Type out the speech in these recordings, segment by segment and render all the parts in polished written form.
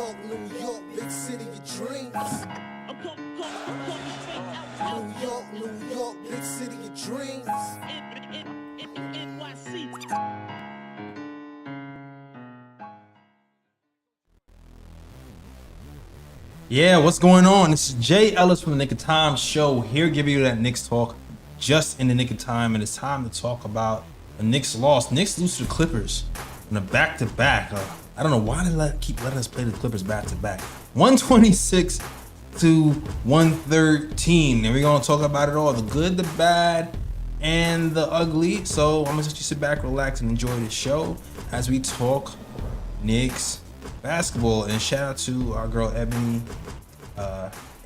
York, big city of dreams. New York, big city of dreams. Yeah, what's going on? This is Jay Ellis from the Nick of Time show here, giving you that Knicks talk just in the nick of time, and it's time to talk about a Knicks loss. Knicks lose to the Clippers in a back-to-back. I don't know why they keep letting us play the Clippers back-to-back. 126 to 113, and we're gonna talk about it all: the good, the bad, and the ugly. So I'm gonna just sit back, relax, and enjoy the show as we talk Knicks basketball. And shout out to our girl Ebony,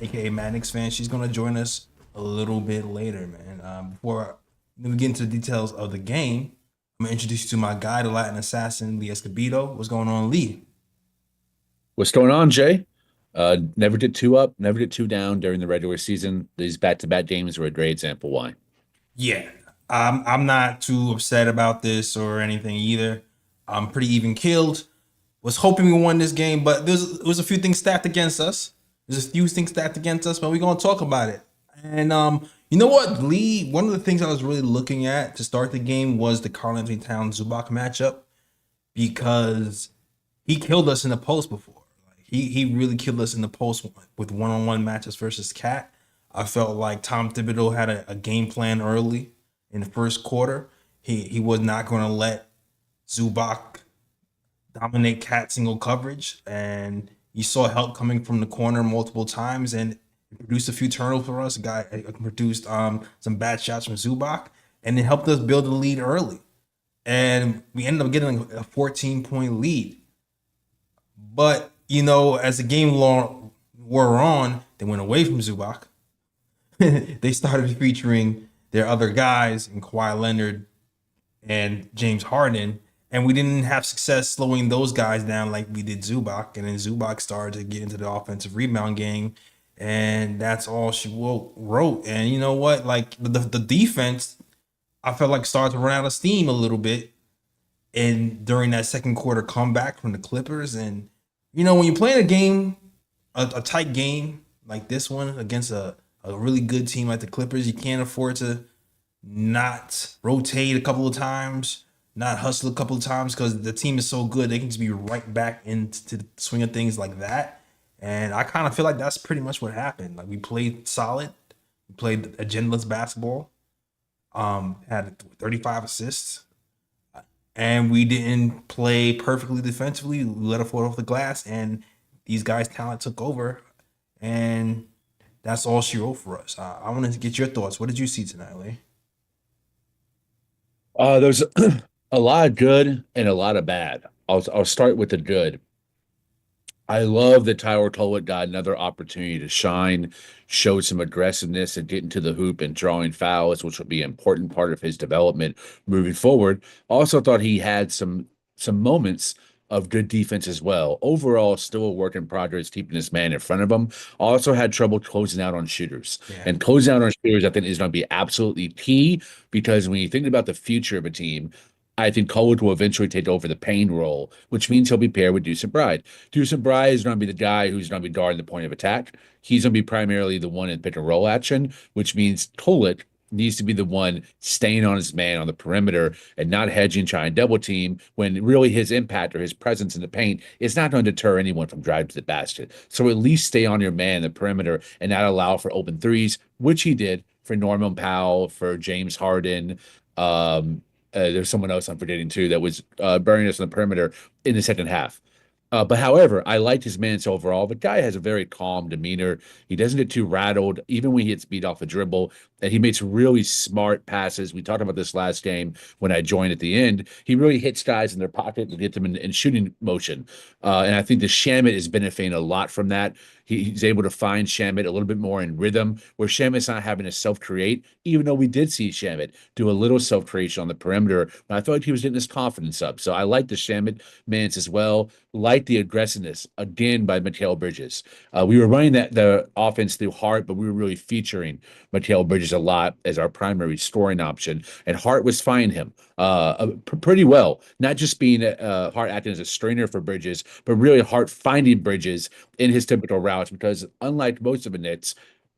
aka Mad Knicks fan. She's gonna join us a little bit later, man. Before we get into the details of the game, I'm gonna introduce you to my guy, the Latin assassin, Lee Escobedo. What's going on, Lee? What's going on, Jay? Never did two up, never did two down during the regular season. These back-to-back games were a great example why. Yeah, I'm not too upset about this or anything either. I'm pretty even killed. Was hoping we won this game, but there was a few things stacked against us. There's a few things stacked against us, but we're gonna talk about it. And you know what, Lee? One of the things I was really looking at to start the game was the Karl-Anthony Towns Zubac matchup, because he killed us in the post before. He really killed us in the post with one-on-one matches versus Cat. I felt like Tom Thibodeau had a game plan early in the first quarter. He was not going to let Zubac dominate Cat single coverage, and you saw help coming from the corner multiple times, and it produced a few turnovers for us. A guy produced some bad shots from Zubac, and it helped us build a lead early. And we ended up getting a 14-point lead. But you know, as the game wore on, they went away from Zubac. They started featuring their other guys in Kawhi Leonard and James Harden, and we didn't have success slowing those guys down like we did Zubac. And then Zubac started to get into the offensive rebound game, and that's all she wrote. And you know what? Like the defense, I felt like started to run out of steam a little bit, and during that second quarter comeback from the Clippers. And you know, when you're playing a game, a tight game like this one against a really good team like the Clippers, you can't afford to not rotate a couple of times, not hustle a couple of times, because the team is so good. They can just be right back into the swing of things like that. And I kind of feel like that's pretty much what happened. Like, we played solid. We played agendaless basketball. Had 35 assists. And we didn't play perfectly defensively. We let a foot off the glass, and these guys' talent took over. And that's all she wrote for us. I wanted to get your thoughts. What did you see tonight, Lee? There's a lot of good and a lot of bad. I'll start with the good. I love that Tyler Tollett got another opportunity to shine, showed some aggressiveness and get into the hoop and drawing fouls, which will be an important part of his development moving forward. Also thought he had some moments of good defense as well. Overall, still a work in progress, keeping this man in front of him. Also had trouble closing out on shooters. Yeah. And closing out on shooters, I think, is going to be absolutely key, because when you think about the future of a team, I think College will eventually take over the paint role, which means he'll be paired with Deuce McBride. Deuce McBride is going to be the guy who's going to be guarding the point of attack. He's going to be primarily the one in pick and roll action, which means Tollett needs to be the one staying on his man on the perimeter and not hedging, trying double team, when really his impact or his presence in the paint is not going to deter anyone from driving to the basket. So at least stay on your man in the perimeter and not allow for open threes, which he did for Norman Powell, for James Harden. There's someone else I'm forgetting too that was burning us on the perimeter in the second half. But however, I liked his minutes overall. The guy has a very calm demeanor. He doesn't get too rattled, even when he gets beat off a dribble. And he makes really smart passes. We talked about this last game when I joined at the end. He really hits guys in their pocket and gets them in shooting motion. And I think the Shamit is benefiting a lot from that. He's able to find Shamit a little bit more in rhythm, where Shamit's not having to self-create, even though we did see Shamit do a little self-creation on the perimeter. But I felt like he was getting his confidence up. So I like the Shamit minutes as well. Like the aggressiveness, again, by Mikal Bridges. We were running the offense through Hart, but we were really featuring Mikal Bridges a lot as our primary scoring option. And Hart was finding him pretty well, not just being Hart acting as a strainer for Bridges, but really Hart finding Bridges in his typical routes, because unlike most of the Knicks,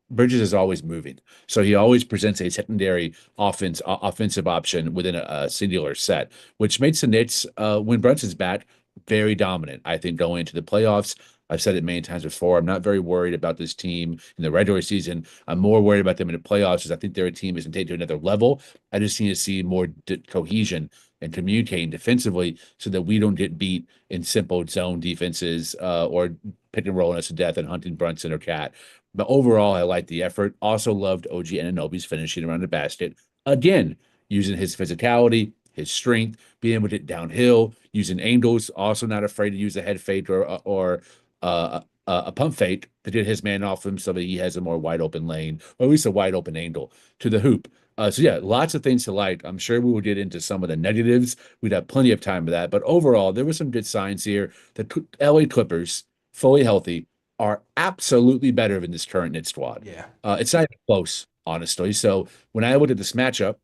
Bridges is always moving. So he always presents a secondary offensive option within a singular set, which makes the Knicks, when Brunson's back, very dominant. I think going into the playoffs, I've said it many times before, I'm not very worried about this team in the regular season. I'm more worried about them in the playoffs because I think their team is going to take to another level. I just need to see more cohesion and communicating defensively so that we don't get beat in simple zone defenses or pick and rolling us to death and hunting Brunson or Cat. But overall, I like the effort. Also loved OG Anunoby's finishing around the basket. Again, using his physicality, his strength, being able to get downhill, using angles, also not afraid to use a head fake or a pump fake to get his man off him so that he has a more wide open lane, or at least a wide open angle to the hoop. So yeah, lots of things to like. I'm sure we will get into some of the negatives. We'd have plenty of time for that. But overall, there were some good signs here. The LA Clippers, fully healthy, are absolutely better than this current Knicks squad. Yeah. It's not even close, honestly. So when I looked at this matchup,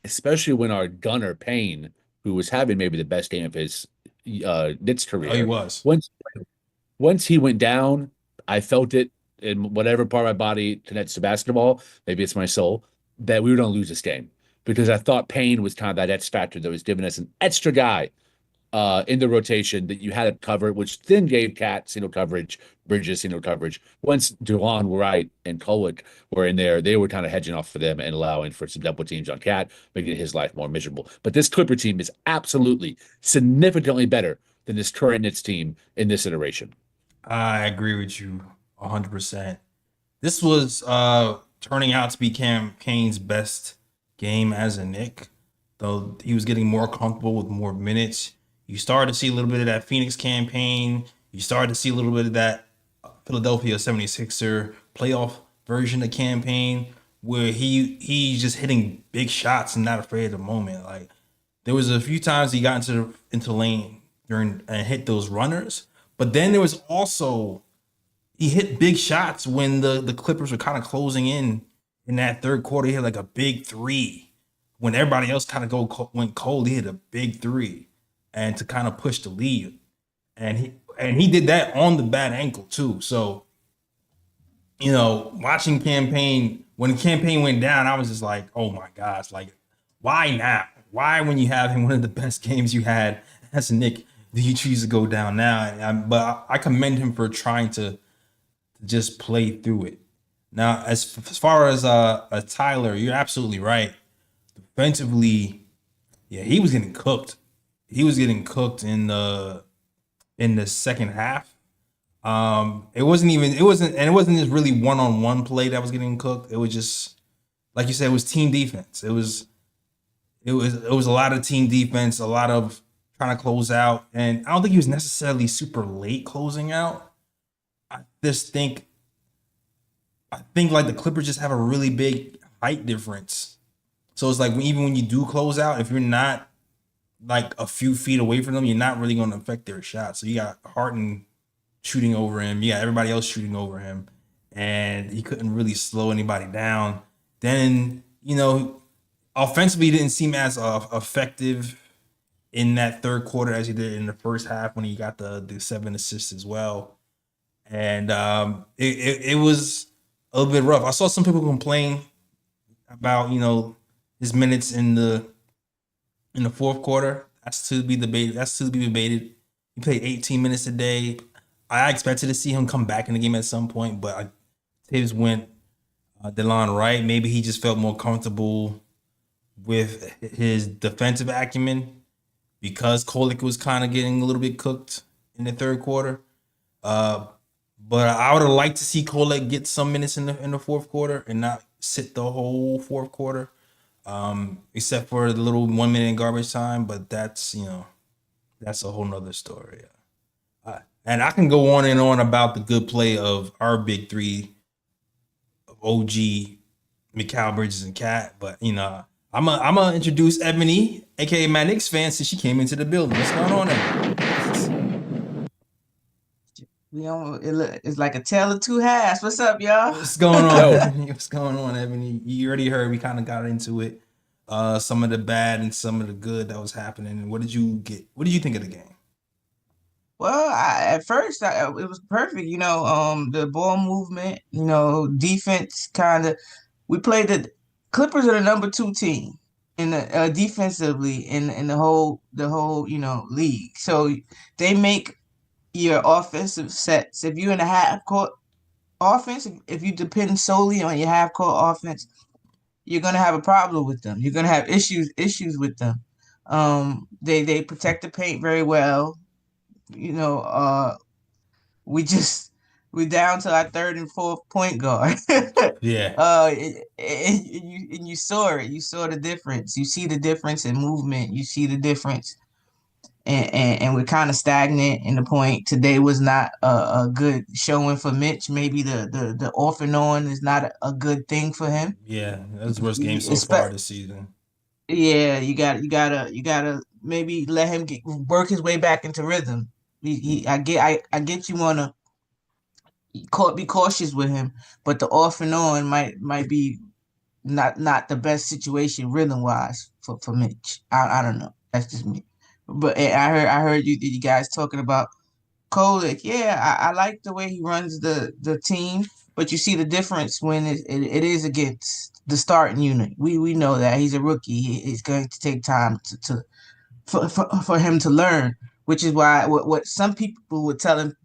especially when our gunner Payne, who was having maybe the best game of his Knicks Oh, he career, was. once he went down, I felt it in whatever part of my body connects to basketball. Maybe it's my soul that we were going to lose this game, because I thought Payne was kind of that X factor that was giving us an extra guy in the rotation that you had to cover, which then gave Cat single coverage, Bridges single coverage. Once DeLon, Wright, and Kolek were in there, they were kind of hedging off for them and allowing for some double teams on Cat, making his life more miserable. But this Clipper team is absolutely significantly better than this current Knicks team in this iteration. I agree with you 100%. This was turning out to be Cam Kane's best game as a Knick, though he was getting more comfortable with more minutes. You started to see a little bit of that Phoenix campaign. You started to see a little bit of that Philadelphia 76er playoff version of campaign, where he's just hitting big shots and not afraid of the moment. Like, there was a few times he got into the lane during and hit those runners, but then there was also he hit big shots when the Clippers were kind of closing in that third quarter. He had like a big three when everybody else kind of went cold. He hit a big three, and to kind of push the lead, and he did that on the bad ankle too. So, watching campaign when the campaign went down, I was just like, oh my gosh, like, why now? Why, when you have him one of the best games you had as a Knick, do you choose to go down now? But I commend him for trying to just play through it. Now, as far as Tyler, you're absolutely right. Defensively, yeah, he was getting cooked. He was getting cooked in the second half. It wasn't just really one-on-one play that was getting cooked. It was just, like you said, it was team defense. It was a lot of team defense, a lot of trying to close out, and I don't think he was necessarily super late closing out. I just think like the Clippers just have a really big height difference. So it's like even when you do close out, if you're not like a few feet away from them, you're not really going to affect their shot. So you got Harden shooting over him, you got everybody else shooting over him, and he couldn't really slow anybody down. Then, offensively, he didn't seem as effective in that third quarter as he did in the first half when he got the 7 assists as well. And it was a little bit rough. I saw some people complain about his minutes in the fourth quarter. That's to be debated. He played 18 minutes a day. I expected to see him come back in the game at some point, but Tibbs went DeLon Wright. Maybe he just felt more comfortable with his defensive acumen because Kolek was kind of getting a little bit cooked in the third quarter. But I would have liked to see Kolek get some minutes in the fourth quarter and not sit the whole fourth quarter, except for the little 1 minute in garbage time. But that's a whole nother story. And I can go on and on about the good play of our big three of OG, Mikal Bridges, and Cat, but I'm gonna introduce Ebony, aka my Knicks fan, since she came into the building. What's going on, Ebony? It's like a tale of two halves. What's up, y'all? What's going on, Yo, Ebony? What's going on, Ebony? You already heard we kind of got into it. Some of the bad and some of the good that was happening. And what did you get? What did you think of the game? Well, at first it was perfect. The ball movement. Defense kind of. We played the Clippers are the number two team in the defensively in the whole league. So they make your offensive sets. If you're in a half court offense, if you depend solely on your half court offense, you're gonna have a problem with them. You're gonna have issues with them. They protect the paint very well. You know, we just we down to our third and fourth point guard. Yeah, You saw it. You saw the difference. You see the difference in movement. You see the difference, and we're kind of stagnant in the point. Today was not a good showing for Mitch. Maybe the off and on is not a good thing for him. yeah, that was the worst game so far Expect this season. Yeah, you gotta maybe let him work his way back into rhythm. I get you wanna be cautious with him, but the off and on might be not the best situation rhythm wise for Mitch. I don't know. That's just me. But I heard you guys talking about Kolek. Yeah, I like the way he runs the team, but you see the difference when it is against the starting unit. We know that he's a rookie. It's going to take time for him to learn, which is why what some people would tell him,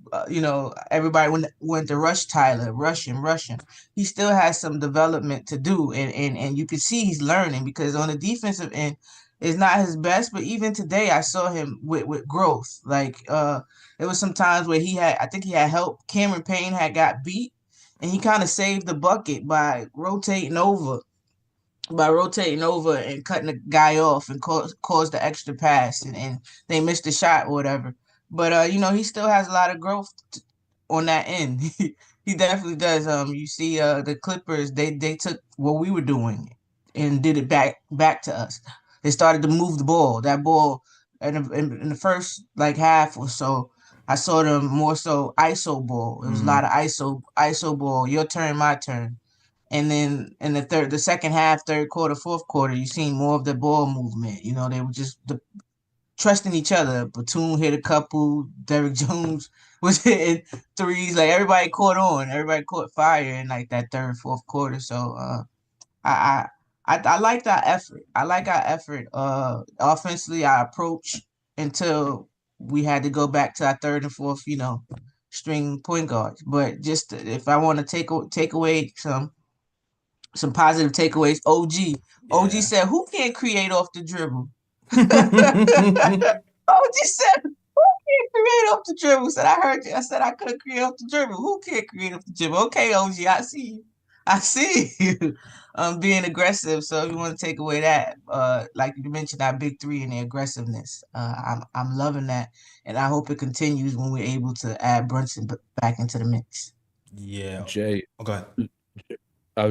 everybody went to rush Tyler, rush him. He still has some development to do, and you can see he's learning because on the defensive end, it's not his best, but even today I saw him with growth. Like there was some times where I think he had help. Cameron Payne had got beat, and he kind of saved the bucket by rotating over and cutting the guy off and caused the extra pass and they missed the shot or whatever. But he still has a lot of growth on that end. He definitely does. You see, the Clippers they took what we were doing and did it back to us. They started to move the ball. That ball in the first like half or so. I saw them more so ISO ball. It was a lot Hmm. of ISO ball. Your turn, my turn. And then in the second half, third quarter, fourth quarter, you seen more of the ball movement. They were just trusting each other. Batum hit a couple. Derrick Jones was hitting threes. Like everybody caught on. Everybody caught fire in like that third, fourth quarter. So I I like our effort. I like our effort. Offensively, our approach until we had to go back to our third and fourth, string point guards. But just if I want to take away some positive takeaways. OG Yeah. said, "Who can't create off the dribble?" OG said, "Who can't create off the dribble?" Said, "I heard you. I said I couldn't create off the dribble. Who can't create off the dribble?" Okay, OG, I see you. I see you. Being aggressive. So if you want to take away that, like you mentioned, our big three and the aggressiveness, I'm loving that, and I hope it continues when we're able to add Brunson back into the mix. Yeah. Jay, Oh, go ahead. I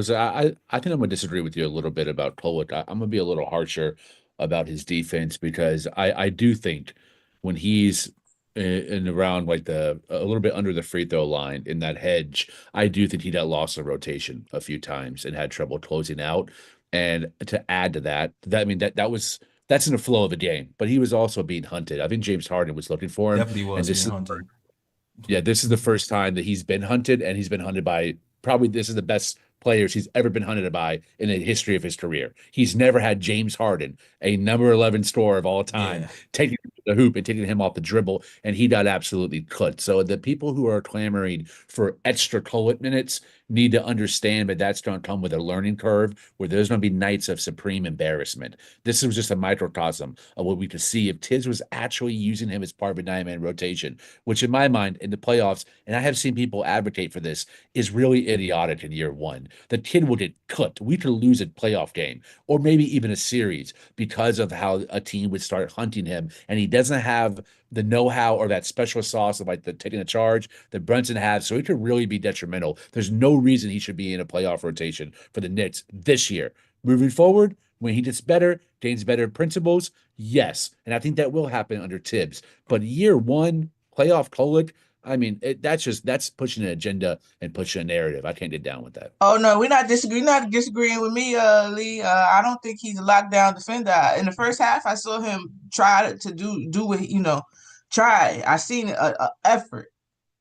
think I'm gonna disagree with you a little bit about Pollock. I'm gonna be a little harsher about his defense because I do think when he's in around like a little bit under the free throw line in that hedge, I do think he got lost in rotation a few times and had trouble closing out. And to add to that I mean that's in the flow of the game, but he was also being hunted. I think James Harden was looking for him, Definitely and was being hunted. this is the first time that he's been hunted, and he's been hunted by probably this is the best players he's ever been hunted by in the history of his career. He's never had James Harden, a number 11 scorer of all time, Yeah. taking the hoop and taking him off the dribble, and he got absolutely cooked. So the people who are clamoring for extra Colett minutes need to understand that that's going to come with a learning curve where there's going to be nights of supreme embarrassment. This was just a microcosm of what we could see if Tiz was actually using him as part of a nine-man rotation, which in my mind in the playoffs, and I have seen people advocate for this, is really idiotic in year one. The kid will get cooked. We could lose a playoff game or maybe even a series because of how a team would start hunting him and he doesn't have the know-how or that special sauce of like the taking the charge that Brunson has, so he could really be detrimental. There's no reason he should be in a playoff rotation for the Knicks this year. Moving forward, when he gets better, gains better principles, yes. And I think that will happen under Tibbs. But year one, playoff Kolek, I mean, that's pushing an agenda and pushing a narrative. I can't get down with that. Oh no, we're not disagreeing. Not disagreeing with me, Lee. I don't think he's a lockdown defender. In the first half, I saw him try to do what try. I seen a effort.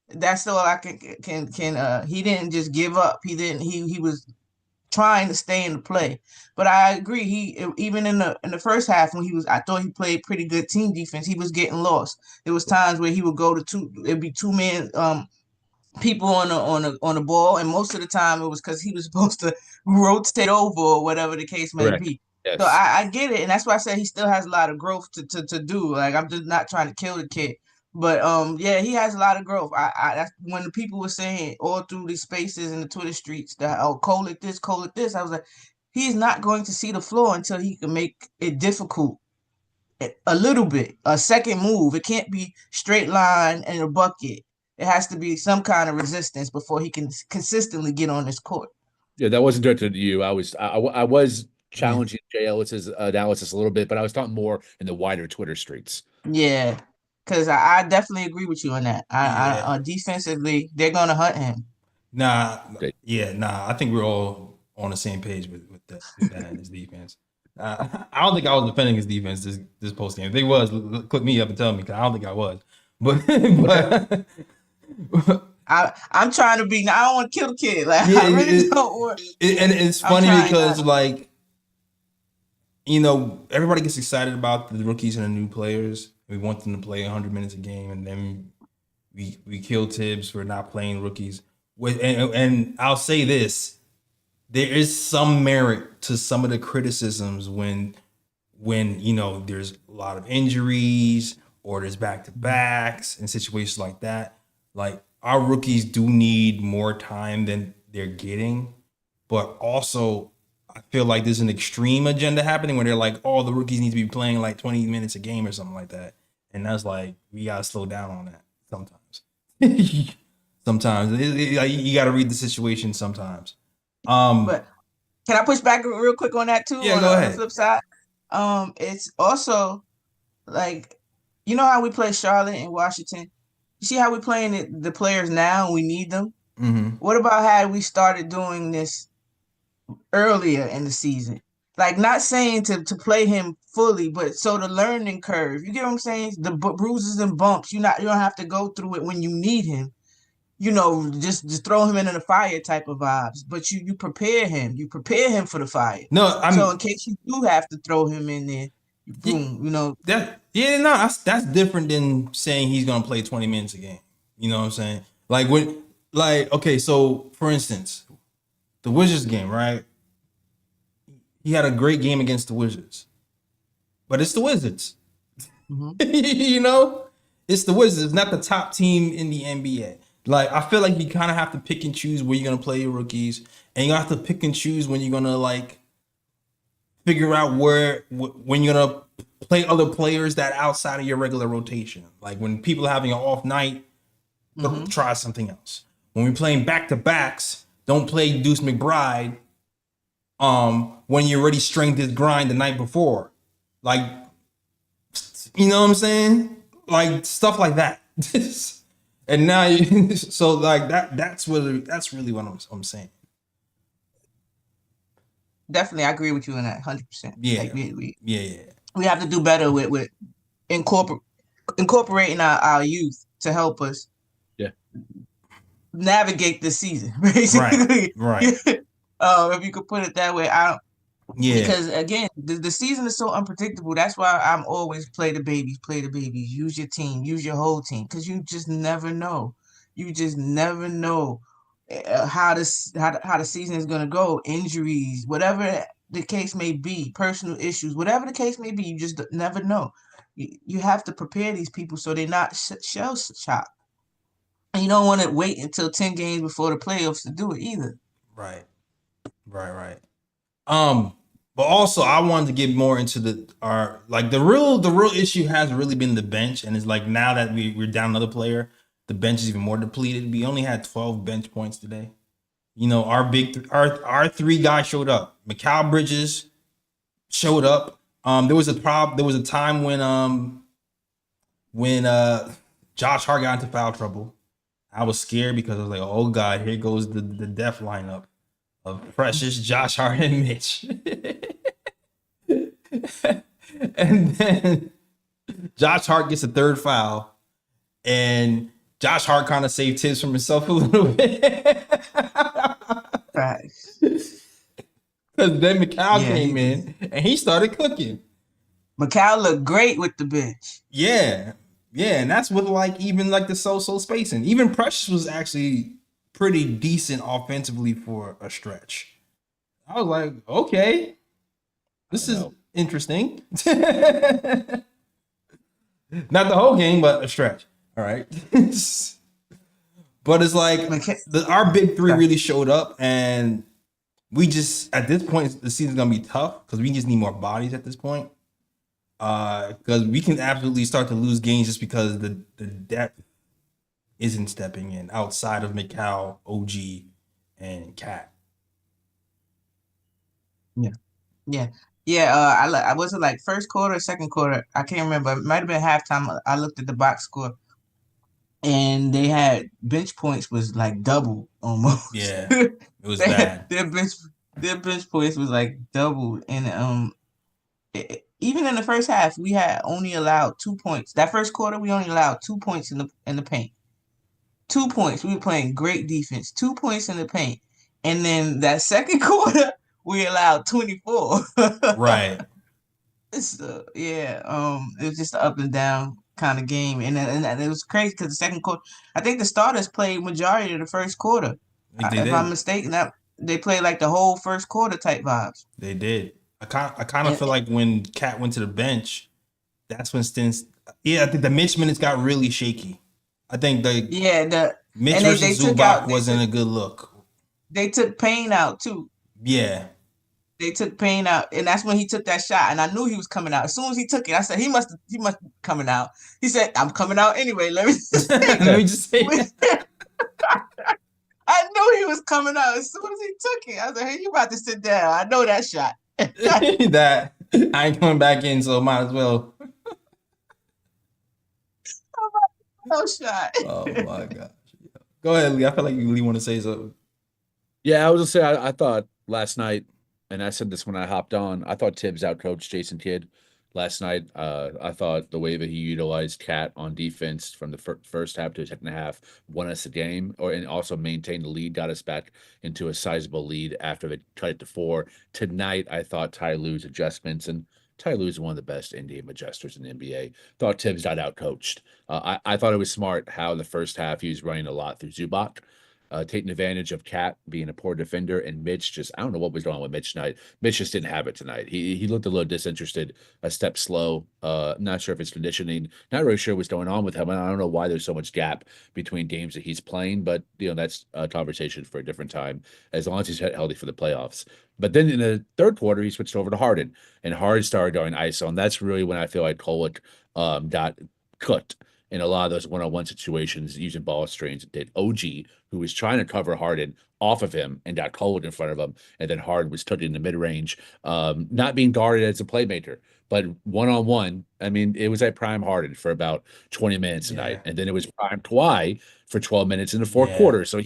That's all I can. He didn't just give up. He didn't. He was trying to stay in the play. But I agree. He even in the first half when I thought he played pretty good team defense. He was getting lost. There was times where he would go to two. It'd be two men. People on the ball, and most of the time it was because he was supposed to rotate over or whatever the case may Correct. be. Yes. So I get it, and that's why I said he still has a lot of growth to do. Like I'm just not trying to kill the kid, but yeah, he has a lot of growth. That's when the people were saying all through these spaces in the Twitter streets that Kolek this, I was like, he's not going to see the floor until he can make it difficult a little bit. A second move, it can't be straight line and a bucket. It has to be some kind of resistance before he can consistently get on this court. Yeah, that wasn't directed to you. I was challenging Jay Ellis's analysis a little bit, but I was talking more in the wider Twitter streets. Yeah, because I definitely agree with you on that. Yeah. I defensively, they're gonna hunt him. Nah, I think we're all on the same page with that and his defense. I don't think I was defending his defense this post game. If they was, click me up and tell me, because I don't think I was. But I'm trying to be. I don't want to kill the kid. Like yeah, I really don't want. And it's funny because like, you know, everybody gets excited about the rookies and the new players. We want them to play 100 minutes a game, and then we kill Tibbs for not playing rookies. And I'll say this: there is some merit to some of the criticisms when you know there's a lot of injuries or there's back-to-backs and situations like that. Like our rookies do need more time than they're getting, but also I feel like there's an extreme agenda happening where they're like, oh, the rookies need to be playing like 20 minutes a game or something like that. And that's like, we gotta slow down on that sometimes. Sometimes you gotta read the situation sometimes. But can I push back real quick on that too? Yeah, on go ahead. the flip side, it's also like, you know how we play Charlotte and Washington. You see how we playing the players now and we need them? Mm-hmm. What about had we started doing this earlier in the season? Like not saying to play him fully, but so the learning curve. You get what I'm saying? The bruises and bumps. You don't have to go through it when you need him. You know, just throw him in the fire type of vibes. But you prepare him. You prepare him for the fire. No, so in case you do have to throw him in there, boom, you know. That's different than saying he's gonna play 20 minutes a game. You know what I'm saying? Okay, so for instance, the Wizards game, right? He had a great game against the Wizards, but it's the Wizards. Mm-hmm. You know, it's the Wizards. It's not the top team in the NBA. Like I feel like you kind of have to pick and choose where you're gonna play your rookies, and you have to pick and choose when you're gonna like figure out when you're gonna play other players that outside of your regular rotation. Like when people are having an off night, try something else. When we're playing back-to-backs, don't play Deuce McBride when you already strengthened his grind the night before. Like, you know what I'm saying? Like stuff like that. And now so like that's really what I'm saying. Definitely, I agree with you on that 100%. Yeah. Like We have to do better with incorporating our youth to help us navigate this season, basically. Right. If you could put it that way, because again, the season is so unpredictable. That's why I'm always play the babies. Use your team, use your whole team, because you just never know. You just never know how the season is gonna go. Injuries, whatever the case may be, personal issues, whatever the case may be, you just never know. You have to prepare these people so they're not shell shocked. And you don't want to wait until 10 games before the playoffs to do it either. Right. But also, I wanted to get more into the real issue has really been the bench, and it's like now that we're down another player, the bench is even more depleted. We only had 12 bench points today. You know, our three guys showed up. Mikal Bridges showed up. There was a time when Josh Hart got into foul trouble. I was scared because I was like, oh God, here goes the death lineup of Precious, Josh Hart, and Mitch. And then Josh Hart gets a third foul, and Josh Hart kind of saved Tibbs from himself a little bit. Right. Because then Mikal Yeah, came in and he started cooking. Mikal looked great with the bench. Yeah. Yeah. And that's with like even like the so spacing. Even Precious was actually pretty decent offensively for a stretch. I was like, okay, this is interesting. Not the whole game, but a stretch. All right. But it's like our big three really showed up, and we just at this point the season's gonna be tough because we just need more bodies at this point. Because we can absolutely start to lose games just because the depth isn't stepping in outside of Mikal, OG, and Cat. Yeah. Yeah. Yeah, I wasn't like first quarter, second quarter. I can't remember. It might have been halftime. I looked at the box score, and they had bench points was like double almost. Yeah, it was bad. Their bench points was like double, and even in the first half, we had only allowed 2 points. That first quarter, we only allowed 2 points in the paint. 2 points. We were playing great defense. 2 points in the paint, and then that second quarter, we allowed 24. Right. It's it was just an up and down kind of game, and it was crazy because the second quarter, I think the starters played majority of the first quarter. If I'm mistaken, that they played like the whole first quarter type vibes. They did. I kind of feel like when Cat went to the bench, that's when Stins. Yeah, I think the Mitch minutes got really shaky. I think Mitch versus Zubac wasn't a good look. They took Payne out too. Yeah. They took Payne out, and that's when he took that shot. And I knew he was coming out. As soon as he took it, I said he must be coming out. He said, "I'm coming out anyway." Let me just say I knew he was coming out as soon as he took it. I was like, "Hey, you about to sit down? I know that shot." That I ain't coming back in, so might as well. No shot. Oh my gosh. Go ahead, Lee. I feel like you really want to say something. Yeah, I was gonna say I thought last night, and I said this when I hopped on, I thought Tibbs outcoached Jason Kidd last night. I thought the way that he utilized Cat on defense from the first half to the second half won us the game, and also maintained the lead, got us back into a sizable lead after they cut it to 4. Tonight, I thought Ty Lue's adjustments, and Ty Lue's one of the best in-game adjusters in the NBA. Thought Tibbs got outcoached. I thought it was smart how in the first half he was running a lot through Zubac. Taking advantage of Cat being a poor defender, and Mitch just, I don't know what was wrong with Mitch tonight. Mitch just didn't have it tonight. He looked a little disinterested, a step slow. Not sure if it's conditioning. Not really sure what's going on with him. I don't know why there's so much gap between games that he's playing, but that's a conversation for a different time, as long as he's healthy for the playoffs. But then in the third quarter, he switched over to Harden, and Harden started going ISO, and that's really when I feel like Kolek got cooked in a lot of those one-on-one situations using ball screens. Did OG, who was trying to cover Harden, off of him and got cold in front of him, and then Harden was tucked in the mid-range, not being guarded as a playmaker, but one-on-one. I mean, it was at prime Harden for about 20 minutes tonight, and then it was prime Kawhi for 12 minutes in the fourth quarter. So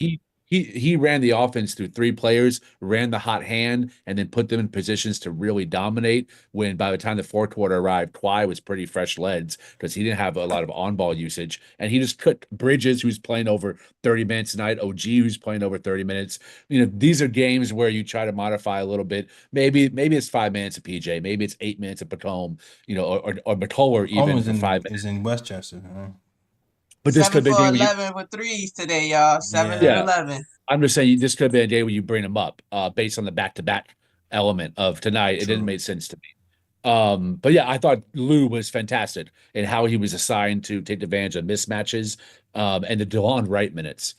he ran the offense through 3 players, ran the hot hand, and then put them in positions to really dominate. When by the time the fourth quarter arrived, Kawhi was pretty fresh legs because he didn't have a lot of on-ball usage, and he just cooked Bridges, who's playing over 30 minutes tonight, OG, who's playing over 30 minutes. These are games where you try to modify a little bit. Maybe it's 5 minutes of PJ, maybe it's 8 minutes of Pacome, or McCullough even for 5 minutes. Is in Westchester. Huh? But this could be 7 for 11 with threes today, y'all. 7 and 11. I'm just saying this could have been a day where you bring them up based on the back-to-back element of tonight. True. It didn't make sense to me. But yeah, I thought Lou was fantastic in how he was assigned to take advantage of mismatches and the DeLon Wright minutes.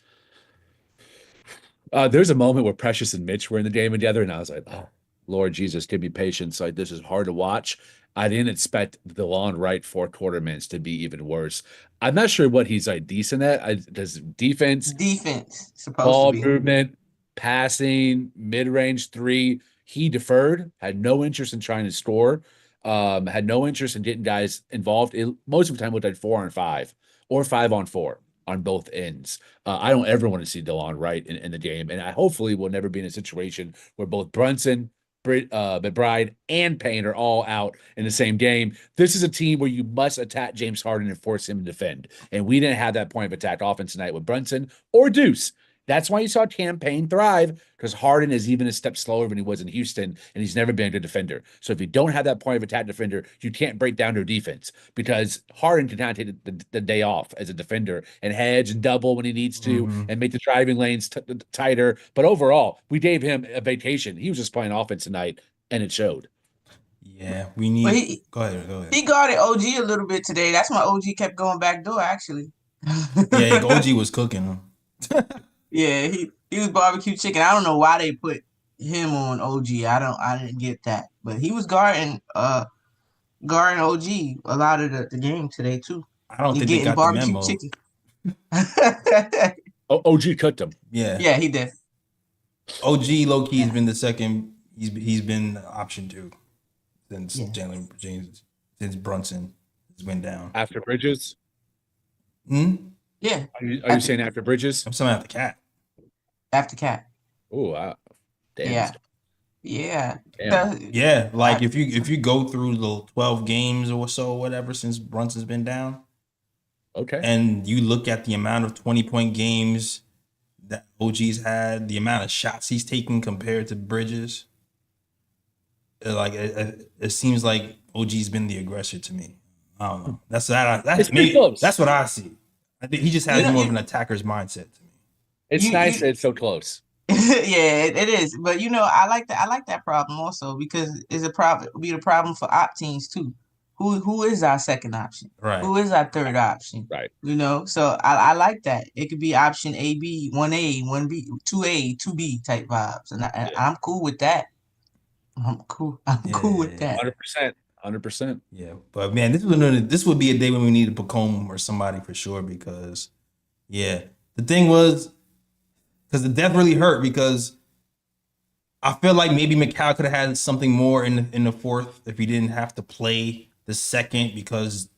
There's a moment where Precious and Mitch were in the game together, and I was like, oh, Lord Jesus, give me patience. Like, this is hard to watch. I didn't expect the long right 4-quarter minutes to be even worse. I'm not sure what he's like decent at. Does defense, Defense supposed to ball be. movement, passing, mid-range three. He deferred, had no interest in trying to score, had no interest in getting guys involved. Most of the time looked like 4-on-5 or 5-on-4 on both ends. I don't ever want to see DeLon Wright in the game, and I hopefully will never be in a situation where both Brunson, McBride, and Payne are all out in the same game. This is a team where you must attack James Harden and force him to defend, and we didn't have that point of attack offense tonight with Brunson or Deuce. That's why you saw Campaign thrive, because Harden is even a step slower than he was in Houston, and he's never been a good defender. So if you don't have that point of attack defender, you can't break down their defense, because Harden can kind of take the day off as a defender and hedge and double when he needs to and make the driving lanes tighter. But overall, we gave him a vacation. He was just playing offense tonight, and it showed. Yeah, we need. But Go ahead. he guarded OG a little bit today. That's why OG kept going back door, actually. Yeah, OG was cooking him. Yeah, he was barbecue chicken. I don't know why they put him on OG. I didn't get that. But he was guarding OG a lot of the game today too. I don't He think they getting got the barbecue memo. chicken. OG cooked him. Yeah, he did. OG low key has been the second. He's been option 2 since Jalen James, since Brunson has been down. After Bridges? Yeah. Are you saying after Bridges? I'm saying after Cat. After Cat. Oh, damn. Yeah. Yeah, like if you go through the 12 games or so, whatever, since Brunson's been down, okay, and you look at the amount of 20-point games that OG's had, the amount of shots he's taken compared to Bridges, like it seems like OG's been the aggressor to me. I don't know. That's what I see. I think he just has more of an attacker's mindset to me. It's nice that it's so close. Yeah, it is. But I like that problem also, because it's a problem. Be the problem for op teams too. Who is our second option? Right. Who is our third option? Right. So I like that. It could be option AB, 1A, 1B, 2A, 2B type vibes, and I'm cool with that. I'm cool with that. 100%. Yeah, but man, this would be a day when we needed Pacome or somebody for sure, because the thing was, because the death really hurt, because I feel like maybe McCall could have had something more in the fourth if he didn't have to play the second because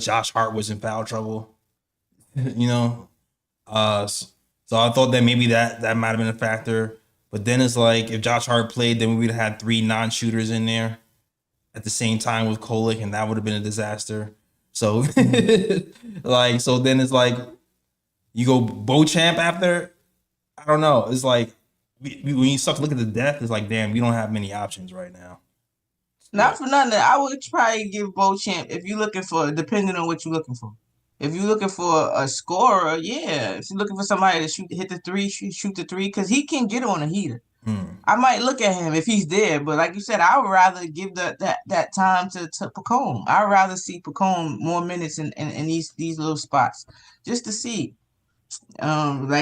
Josh Hart was in foul trouble. So I thought that maybe that might have been a factor. But then it's like, if Josh Hart played, then we would have had 3 non-shooters in there at the same time with Kolek, and that would have been a disaster. So so then it's like, you go Beauchamp after. I don't know. It's like, when you start to look at the depth, it's like, damn, we don't have many options right now. Not for nothing, I would probably give Beauchamp, if you're looking for, depending on what you're looking for. If you're looking for a scorer, yeah. If you're looking for somebody to hit the three, shoot the three, because he can get on a heater. I might look at him if he's there, but like you said, I would rather give that time to Pacome. I'd rather see Pacome more minutes in these little spots, just to see. To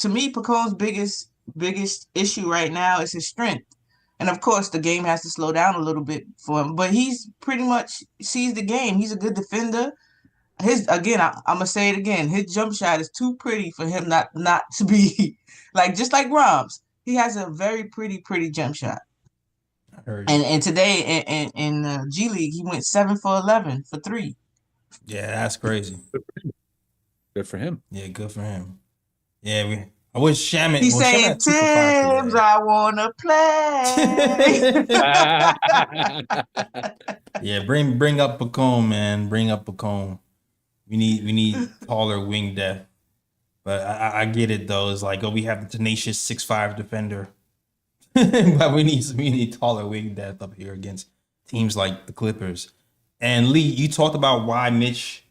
me, Pacome's biggest issue right now is his strength. And of course, the game has to slow down a little bit for him, but he's pretty much sees the game. He's a good defender. I'm gonna say it again. His jump shot is too pretty for him not to be just like Roms. He has a very pretty jump shot. I heard you. And today in G League, he went 7 for 11 for 3. Yeah, that's crazy. Good for him. Yeah, good for him. Yeah, I wish Shamit. He's saying, Tibbs, I wanna play. Yeah, bring up Pacome, man. Bring up Pacome. We need taller wing depth. But I get it though. It's like, we have the tenacious 6'5" defender. But we need taller wing depth up here against teams like the Clippers. And Lee, you talked about why Mitch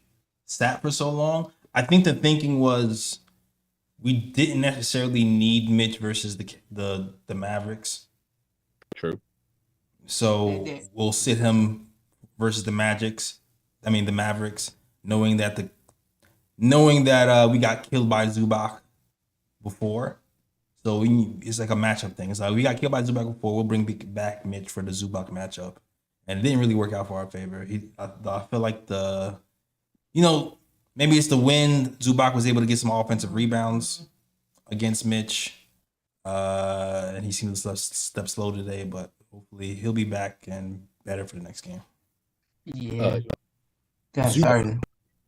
sat for so long. I think the thinking was, we didn't necessarily need Mitch versus the Mavericks. True. So we'll sit him versus the Mavericks, knowing that we got killed by Zubac before. So it's like a matchup thing. It's like we got killed by Zubac before. We'll bring back Mitch for the Zubac matchup, and it didn't really work out for our favor. I feel like maybe it's the win. Zubac was able to get some offensive rebounds against Mitch, and he seemed to step slow today. But hopefully he'll be back and better for the next game. Yeah. Sorry.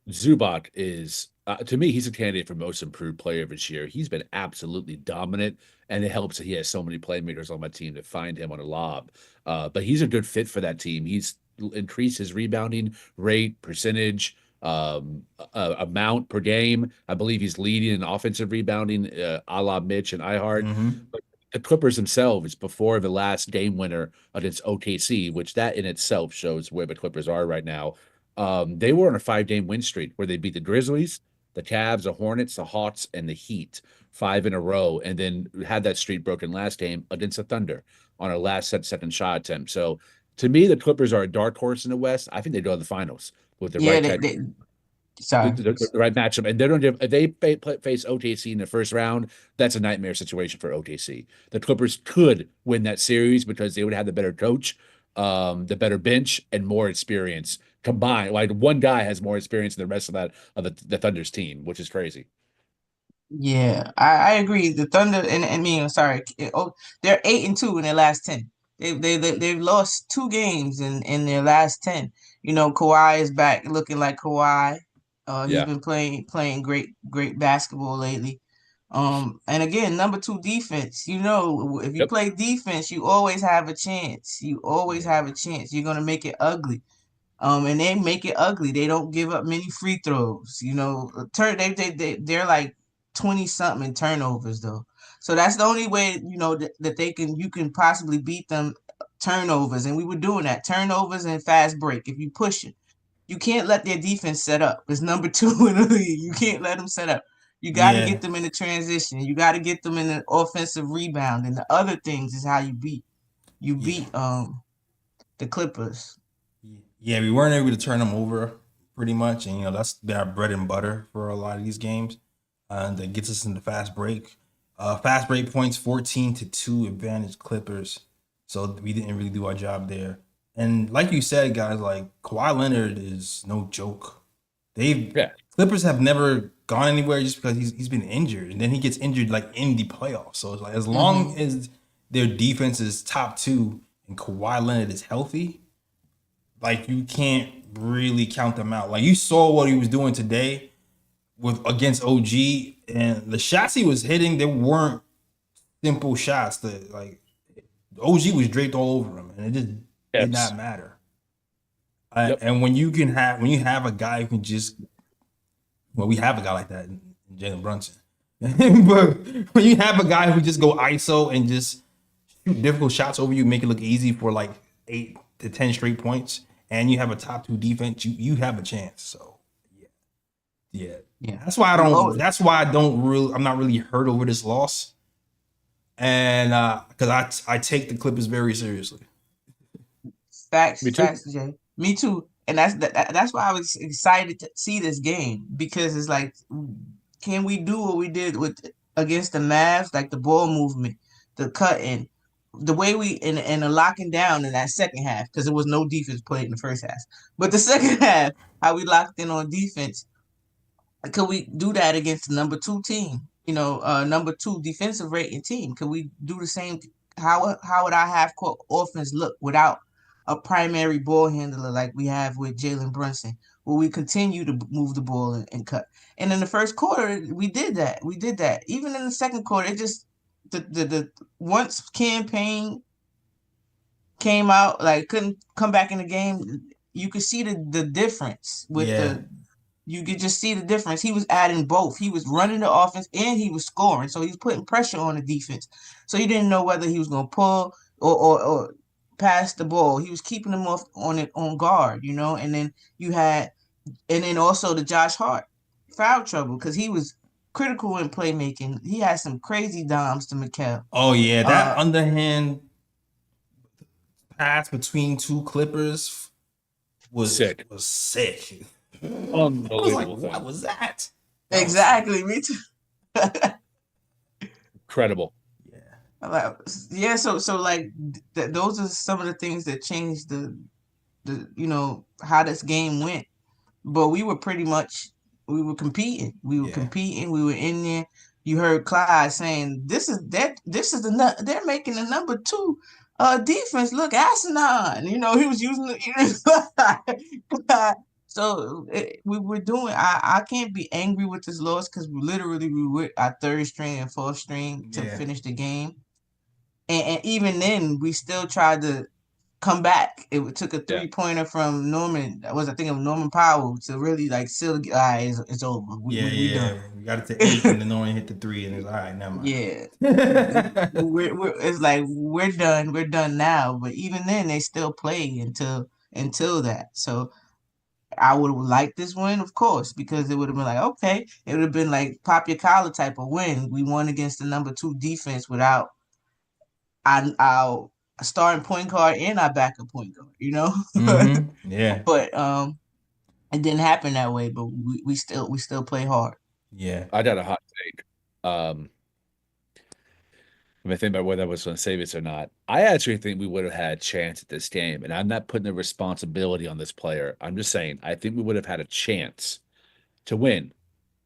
Zubac is, to me, he's a candidate for most improved player this year. He's been absolutely dominant, and it helps that he has so many playmakers on my team to find him on a lob. But he's a good fit for that team. He's increased his rebounding rate, percentage, amount per game. I believe he's leading in offensive rebounding, a la Mitch and Ihart. But the Clippers themselves, before the last game winner against OKC, which that in itself shows where the Clippers are right now. They were on a 5-game win streak where they beat the Grizzlies, the Cavs, the Hornets, the Hawks, and the Heat 5 in a row, and then had that streak broken last game against the Thunder on a last second shot attempt. So to me, the Clippers are a dark horse in the West. I think they go to the finals with the the right matchup. And they don't if they face OKC in the first round, that's a nightmare situation for OKC. The Clippers could win that series because they would have the better coach, the better bench, and more experience combined. Like one guy has more experience than the rest of the Thunder's team, which is crazy. Yeah, I agree. The Thunder and I mean, sorry, they're 8-2 in their last 10. They've lost 2 games in their last 10. Kawhi is back looking like Kawhi. He's been playing great basketball lately. And again, number 2 defense. If you play defense, you always have a chance. You always have a chance. You're gonna make it ugly. And they make it ugly. They don't give up many free throws. They're like 20 something in turnovers though. So that's the only way that you can possibly beat them, turnovers. And we were doing that, turnovers and fast break. If you push it, you can't let their defense set up. It's number 2 in the league. You can't let them set up. You got to get them in the transition. You got to get them in the offensive rebound, and the other things is how you beat the Clippers. Yeah, we weren't able to turn them over pretty much, and that's been our bread and butter for a lot of these games. And that gets us into fast break. Fast break points 14-2 advantage Clippers. So we didn't really do our job there. And like you said, guys, like Kawhi Leonard is no joke. Clippers have never gone anywhere just because he's been injured, and then he gets injured like in the playoffs. So it's like as long as their defense is top 2 and Kawhi Leonard is healthy, like you can't really count them out. Like you saw what he was doing today against OG, and the shots he was hitting, they weren't simple shots. That OG was draped all over him, and it just did not matter. And when you have a guy who can just, we have a guy like that in Jalen Brunson. But when you have a guy who just go ISO and just shoot difficult shots over you, make it look easy for like 8 to 10 straight points, and you have a top 2 defense, you have a chance. So yeah. That's why I'm not really hurt over this loss, and because I take the Clippers very seriously. Facts, Jay. Me too. And that's why I was excited to see this game, because it's like, can we do what we did against the Mavs, like the ball movement, the cutting, the way and the locking down in that second half, because there was no defense played in the first half. But the second half, how we locked in on defense, could we do that against the number 2 team? Number 2 defensive rating team. Could we do the same? How would our half court offense look without a primary ball handler like we have with Jalen Brunson? Will we continue to move the ball and cut? And in the first quarter, we did that. Even in the second quarter, it just the once campaign came out, like couldn't come back in the game, you could see the difference with you could just see the difference. He was adding both. He was running the offense and he was scoring. So he's putting pressure on the defense. So you didn't know whether he was going to pull or pass the ball. He was keeping them off on guard, and then also the Josh Hart foul trouble, because he was critical in playmaking. He had some crazy dimes to Mikal. Oh yeah, that underhand pass between 2 Clippers was sick. Unbelievable. I was like, what was that? Exactly, me too. Incredible. Like, yeah, so like those are some of the things that changed the how this game went. But we were pretty much we were competing. We were Yeah. competing. We were in there. You heard Clyde saying, This is they're making the number two defense look asinine." He was using the so we were doing. I can't be angry with this loss because we were our third string and fourth string to Yeah. finish the game, and even then we still tried to come back. It took a Yeah. 3-pointer from Norman. That was I think of Norman Powell to really like seal. All right, it's over. Yeah, We done. yeah. We got it to 8, and then no one hit the 3, and it's all right. Never mind. Yeah, it's like we're done. We're done now. But even then, they still play until that. So I would have liked this win, of course, because it would have been like, okay, it would have been like pop your collar type of win. We won against the number two defense without our starting point guard and our backup point guard. Yeah. But it didn't happen that way. But we still play hard. Yeah. I got a hot take. When I think about whether I was going to say this or not, I actually think we would have had a chance at this game. And I'm not putting the responsibility on this player. I'm just saying, I think we would have had a chance to win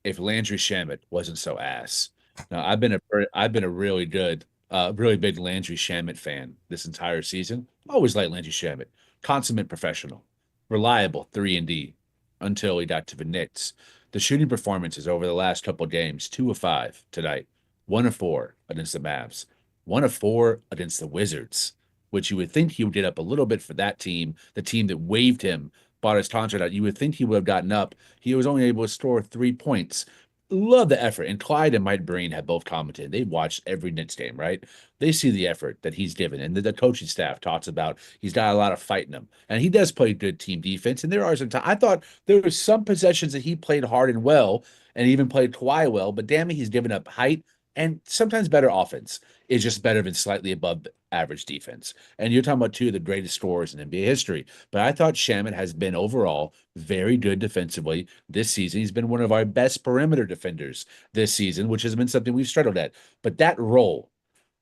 if Landry Shamit wasn't so ass. Now, I've been a really big Landry Shamit fan this entire season. Always liked Landry Shamit, consummate professional, reliable 3-and-D until he got to the Knicks. The shooting performances over the last couple of games: 2 of 5 tonight, 1 of 4 against the Mavs, 1 of 4 against the Wizards, which you would think he would get up a little bit for that team, the team that waived him, bought his contract out. You would think he would have gotten up. He was only able to score 3 points. Love the effort. And Clyde and Mike Breen have both commented. They've watched every Knicks game, right? They see the effort that he's given. And the coaching staff talks about he's got a lot of fight in him. And he does play good team defense. And there are some times I thought there were some possessions that he played hard and well and even played Kawhi well, but damn it, he's given up height and sometimes better offense is just better than slightly above average defense. And you're talking about two of the greatest scorers in NBA history. But I thought Shamit has been overall very good defensively this season. He's been one of our best perimeter defenders this season, which has been something we've struggled at. But that role,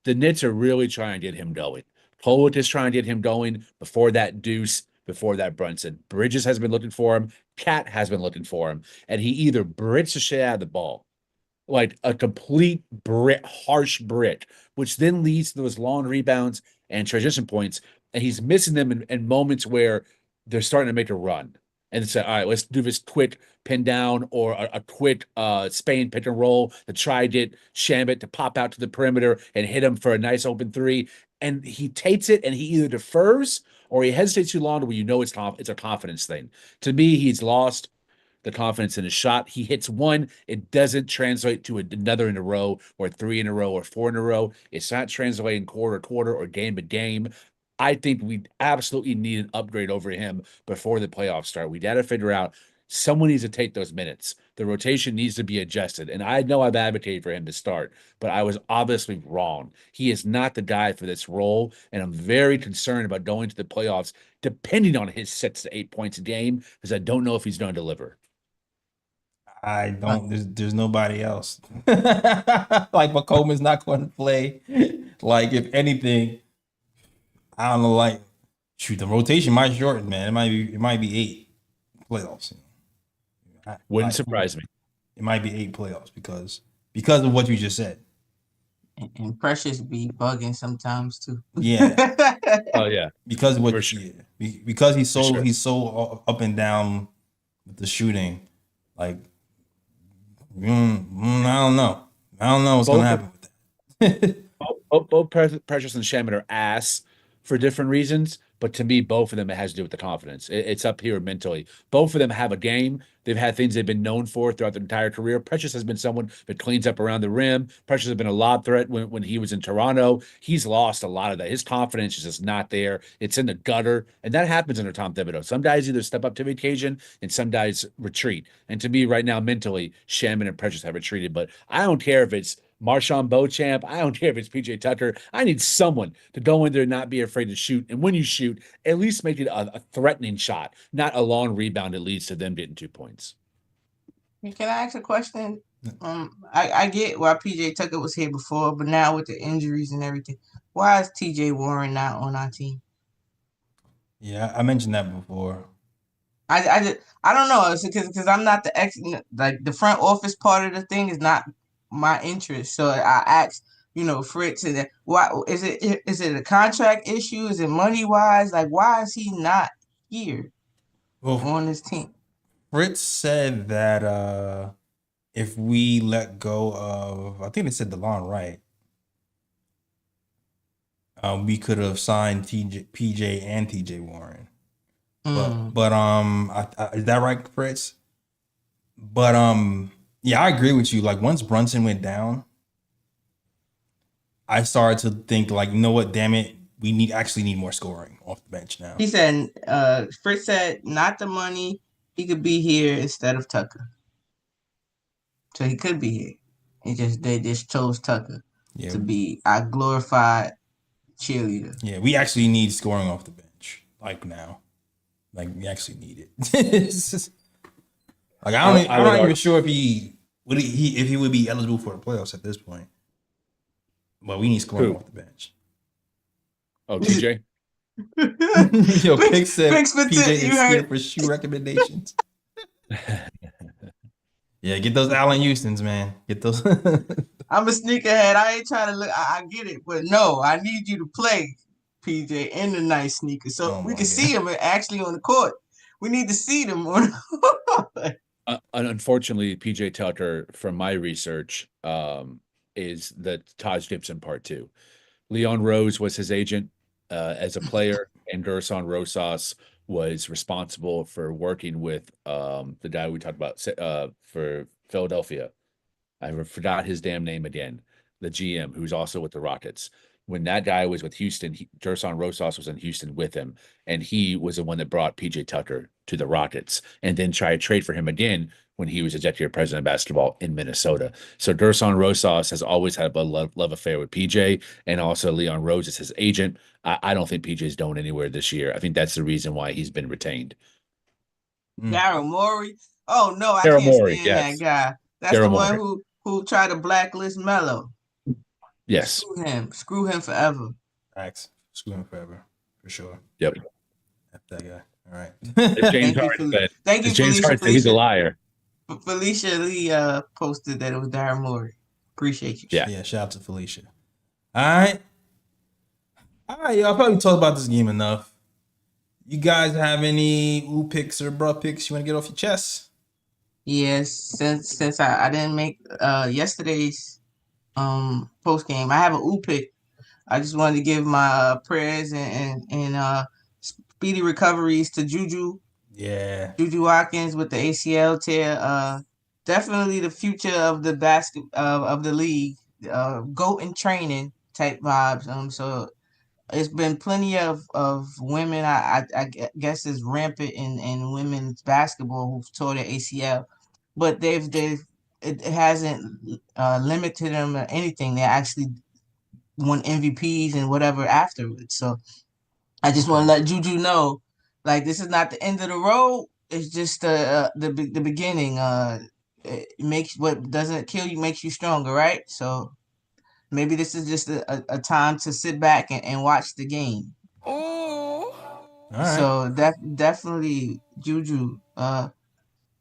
the Knicks are really trying to get him going. Pollock is trying to get him going before that Deuce, before that Brunson. Bridges has been looking for him. Cat has been looking for him. And he either bricks the shit out of the ball, like a complete brick, harsh brick, which then leads to those long rebounds and transition points. And he's missing them in moments where they're starting to make a run. And say, all right, let's do this quick pin down or a quick Spain pick and roll to try to get Shamit to pop out to the perimeter and hit him for a nice open three. And he takes it and he either defers or he hesitates too long to where it's a confidence thing. To me, he's lost the confidence in his shot. He hits one, it doesn't translate to another in a row or 3 in a row or 4 in a row. It's not translating quarter to quarter or game to game. I think we absolutely need an upgrade over him before the playoffs start. We got to figure out someone needs to take those minutes. The rotation needs to be adjusted. And I know I've advocated for him to start, but I was obviously wrong. He is not the guy for this role. And I'm very concerned about going to the playoffs, depending on his 6 to 8 points a game, because I don't know if he's going to deliver. I don't. There's nobody else. Like McCollum's not going to play. Like if anything, I don't know. Like shoot, the rotation might shorten, man. It might be 8 playoffs. Wouldn't surprise me. It might be 8 playoffs because of what you just said. And Precious be bugging sometimes too. Yeah. Oh yeah, Because of what sure. because he's so sure. he's so up and down with the shooting. Like I don't know. I don't know what's gonna happen with that. Both Precious and Shamit are ass for different reasons, but to me, both of them it has to do with the confidence. It's up here mentally. Both of them have a game. They've had things they've been known for throughout their entire career. Precious has been someone that cleans up around the rim. Precious has been a lob threat when he was in Toronto. He's lost a lot of that. His confidence is just not there. It's in the gutter, and that happens under Tom Thibodeau. Some guys either step up to the occasion, and some guys retreat. And to me, right now, mentally, Shamit and Precious have retreated. But I don't care if it's Marshawn Beauchamp. I don't care if it's PJ Tucker. I need someone to go in there and not be afraid to shoot. And when you shoot, at least make it a threatening shot, not a long rebound that leads to them getting 2 points. Can I ask a question? I get why PJ Tucker was here before, but now with the injuries and everything, why is TJ Warren not on our team? Yeah, I mentioned that before. I don't know. It's because I'm not the like the front office part of the thing is not my interest. So I asked, Fritz, and why is it? Is it a contract issue? Is it money wise? Like, why is he not here Well, on this team? Fritz said that if we let go of, I think they said DeLon Wright, we could have signed PJ and TJ Warren. But is that right, Fritz? But yeah, I agree with you. Like once Brunson went down, I started to think like, you know what? Damn it, we actually need more scoring off the bench now. He said, Fritz said, not the money. He could be here instead of Tucker. So he could be here. They just chose Tucker to be our glorified cheerleader. Yeah, we actually need scoring off the bench like now. Like we actually need it. It's just, like I'm not even sure if he would be eligible for the playoffs at this point. But we need scoring off the bench. Oh, TJ. Yo, Pick said PJ is here heard. for shoe recommendations. Yeah, get those Allen Houstons, man. Get those. I'm a sneakerhead. I ain't trying to look. I get it, but no, I need you to play PJ in the nice sneakers so we can see him actually on the court. We need to see them on. Unfortunately, PJ Tucker, from my research, is the Taj Gibson part 2. Leon Rose was his agent as a player, and Dursan Rosas was responsible for working with the guy we talked about for Philadelphia. I forgot his damn name again. The GM, who's also with the Rockets. When that guy was with Houston, Dursan Rosas was in Houston with him, and he was the one that brought PJ Tucker to the Rockets, and then tried to trade for him again when he was executive president of basketball in Minnesota. So Dursan Rosas has always had a love affair with PJ, and also Leon Rose is his agent. I don't think PJ's going anywhere this year. I think that's the reason why he's been retained. Daryl Morey. Oh no, I can't stand that guy. That's the one who tried to blacklist Melo. Yes. Screw him forever. Facts. Screw him forever. For sure. Yep. F that guy. All right. Thank you, James Hart said he's a liar. Felicia Lee posted that it was Daryl Morey. Appreciate you. Yeah, shout out to Felicia. All right, y'all probably talked about this game enough. You guys have any ooh picks or bruh picks you want to get off your chest? Yes, since I didn't make yesterday's post game, I have an ooh pick. I just wanted to give my prayers and speedy recoveries to Juju. Yeah, Juju Watkins with the ACL tear. Definitely the future of the of the league. GOAT in training type vibes. So it's been plenty of women. I guess is rampant in women's basketball who've tore their ACL, but it hasn't limited them or anything. They actually won MVPs and whatever afterwards. So I just want to let Juju know, like, this is not the end of the road. It's just the beginning. It makes what doesn't kill you makes you stronger, right? So maybe this is just a time to sit back and watch the game. All right. So definitely Juju.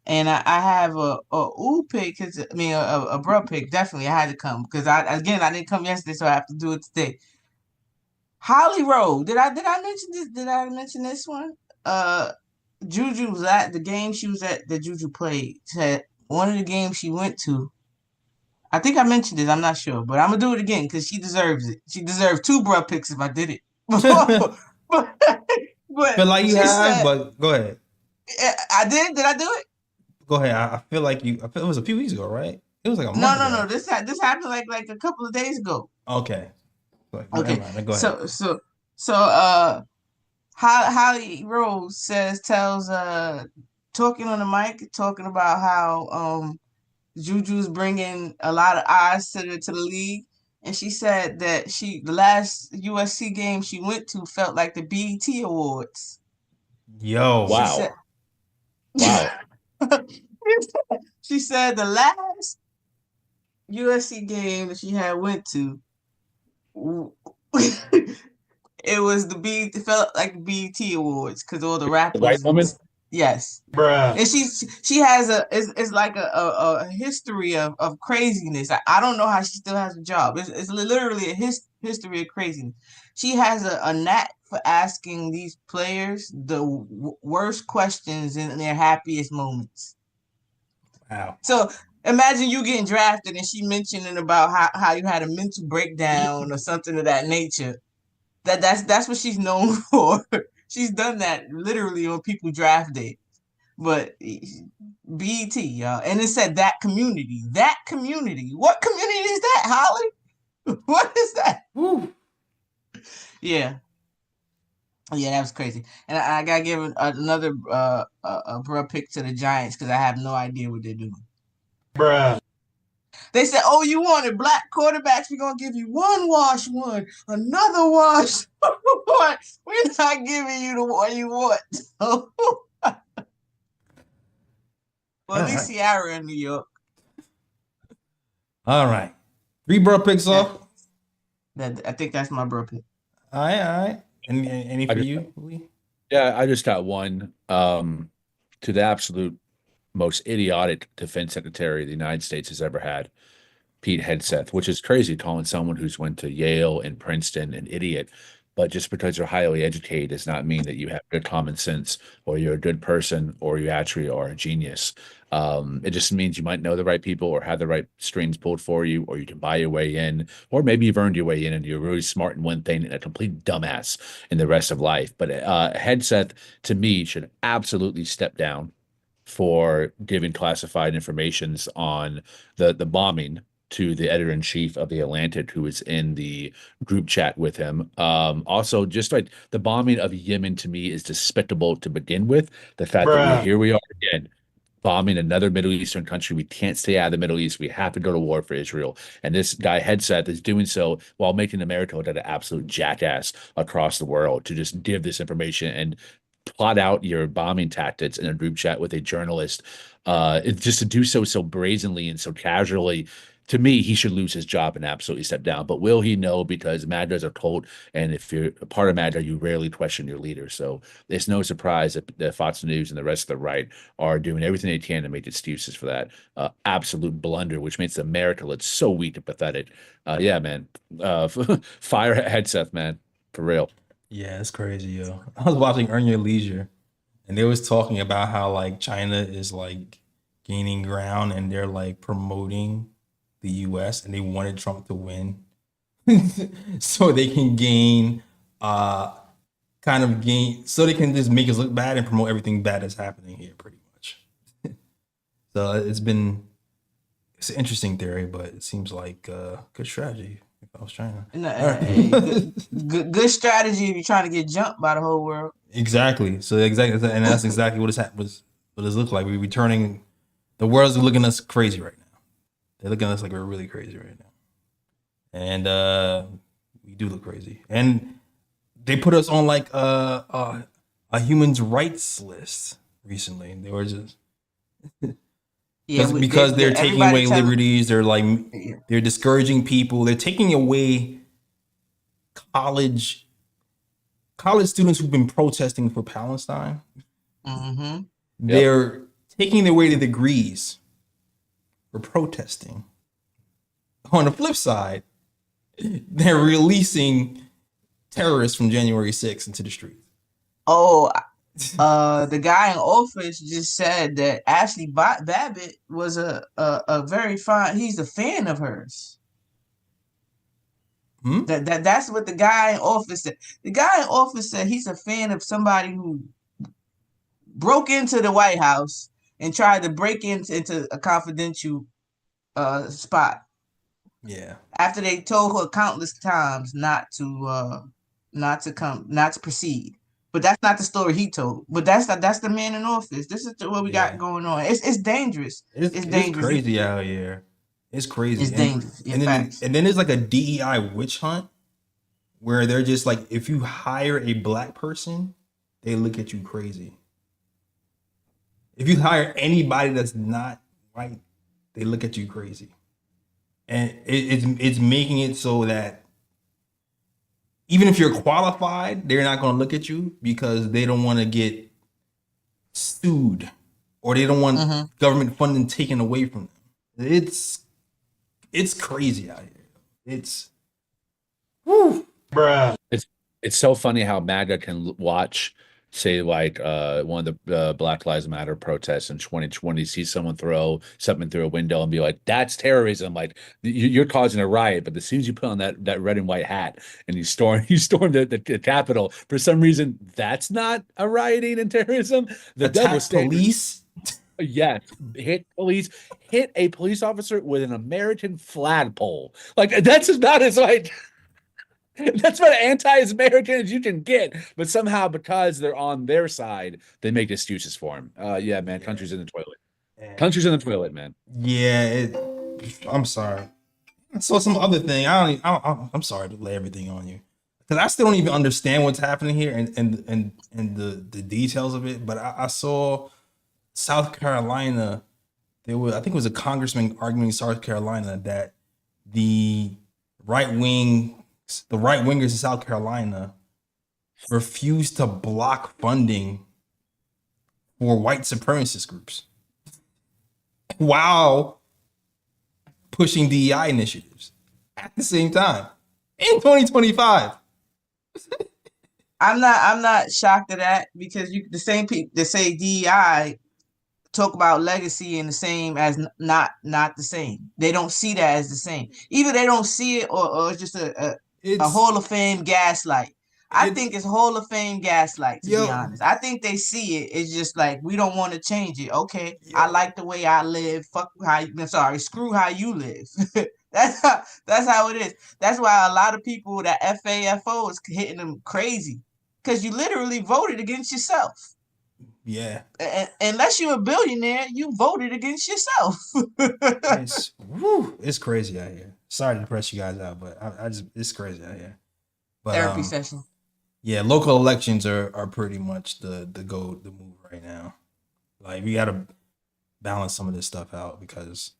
And I have a ooh pick, a bro pick. Definitely, I had to come because I didn't come yesterday, so I have to do it today. Holly Rowe. Did I mention this? Did I mention this one? Juju was at the game she was at that Juju played. Said one of the games she went to. I think I mentioned it. I'm not sure, but I'm gonna do it again because she deserves it. She deserved 2 bruh picks if I did it. but feel like you have, said, but go ahead. I did. Did I do it? Go ahead. I feel like you. It was a few weeks ago, right? It was like a month ago. No. This happened like a couple of days ago. Okay. Okay. Go ahead. So Holly Rose tells talking on the mic, talking about how Juju's bringing a lot of eyes to the league, and she said that the last USC game she went to felt like the BET Awards. Yo, wow, wow. She said the last USC game that she had went to, it was it felt like the BET Awards because all the The white rappers woman. yes. Bruh. And she has it's like a history of craziness. I don't know how she still has a job. It's literally a history of craziness. She has a knack for asking these players the worst questions in their happiest moments. Wow. So imagine you getting drafted and she mentioning about how you had a mental breakdown or something of that nature. That's what she's known for. She's done that literally on people draft day. But BET, y'all. And it said that community. That community. What community is that, Holly? What is that? Woo. Yeah. Yeah, that was crazy. And I gotta give another bruh pick to the Giants because I have no idea what they're doing. Bruh. They said, "Oh, you wanted black quarterbacks? We're gonna give you one wash one, another wash one. We're not giving you the one you want." Well, at least Ciara in New York. All right. 3 bro picks off. I think that's my bro pick. All right, all right. Any for you, Lee? Yeah, I just got one. To the absolute most idiotic defense secretary the United States has ever had, Pete Hegseth, which is crazy calling someone who's went to Yale and Princeton an idiot. But just because you're highly educated does not mean that you have good common sense or you're a good person or you actually are a genius. It just means you might know the right people or have the right strings pulled for you, or you can buy your way in, or maybe you've earned your way in and you're really smart in one thing and a complete dumbass in the rest of life. But Hegseth, to me, should absolutely step down for giving classified informations on the bombing to the editor-in-chief of the Atlantic, who was in the group chat with him. Also, just like the bombing of Yemen to me is despicable to begin with. The fact that here we are again, bombing another Middle Eastern country. We can't stay out of the Middle East. We have to go to war for Israel. And this guy Hegseth is doing so while making America look like an absolute jackass across the world to just give this information and plot out your bombing tactics in a group chat with a journalist. It's just to do so brazenly and so casually. To me, he should lose his job and absolutely step down. But will he? No, because MAGAs are cult, and if you're a part of MAGA, you rarely question your leader. So it's no surprise that Fox News and the rest of the right are doing everything they can to make excuses for that absolute blunder, which makes America look so weak and pathetic. Yeah, man. Fire Hegseth, man, for real. Yeah, it's crazy, yo. I was watching Earn Your Leisure, and they was talking about how like China is like gaining ground and they're like promoting the US and they wanted Trump to win so they can gain so they can just make us look bad and promote everything bad that's happening here pretty much. So it's an interesting theory, but it seems like good strategy if I was China. No, hey, good strategy if you're trying to get jumped by the whole world. Exactly. So exactly, and that's exactly what it's looked like. We're returning. The world's looking at us crazy right now. They're looking at us like we're really crazy right now, and we do look crazy. And they put us on like a human rights list recently. They were just because they're taking away liberties. They're like they're discouraging people. They're taking away college students who've been protesting for Palestine. Mm-hmm. They're taking away the degrees for protesting. On the flip side, they're releasing terrorists from January 6th into the streets. Oh, the guy in office just said that Ashley Babbitt was a very fine. He's a fan of hers. That's what the guy in office said. The guy in office said he's a fan of somebody who broke into the White House and tried to break into a confidential spot. Yeah. After they told her countless times not to proceed. But that's not the story he told. But that's the man in office. This is what we got going on. It's dangerous. It's dangerous. It's crazy out here. It's crazy. It's dangerous. And then there's like a DEI witch hunt where they're just like, if you hire a black person, they look at you crazy. If you hire anybody that's not white, they look at you crazy, and it's making it so that even if you're qualified, they're not going to look at you because they don't want to get sued or they don't want government funding taken away from them. It's crazy out here. It's whew, bruh. It's so funny how MAGA can watch, say, like one of the Black Lives Matter protests in 2020, see someone throw something through a window and be like, "That's terrorism!" Like you're causing a riot. But as soon as you put on that red and white hat and you storm the Capitol, for some reason that's not a rioting and terrorism. The double standard. Police. Yes, hit a police officer with an American flagpole. Like that's about as like. That's about anti-American as you can get, but somehow because they're on their side, they make excuses for him. Yeah, man, country's in the toilet. Country's in the toilet, man. Yeah, I'm sorry. I saw some other thing. I'm sorry to lay everything on you because I still don't even understand what's happening here and the details of it. But I saw South Carolina. I think it was a congressman arguing in South Carolina that the right wingers in South Carolina refused to block funding for white supremacist groups while pushing DEI initiatives at the same time in 2025. I'm not shocked at that because the same people that say DEI talk about legacy in the same as not the same. They don't see that as the same. Either they don't see it or it's just a Hall of Fame gaslight. I think it's Hall of Fame gaslight, to be honest. I think they see it. It's just like, we don't want to change it. Okay, I like the way I live. Screw how you live. That's how it is. That's why a lot of people, that FAFO is hitting them crazy. Because you literally voted against yourself. Yeah. Unless you're a billionaire, you voted against yourself. It's crazy out here. Sorry to press you guys out, but it's crazy out here. But, therapy session. Yeah, local elections are pretty much the move right now. Like, we got to balance some of this stuff out because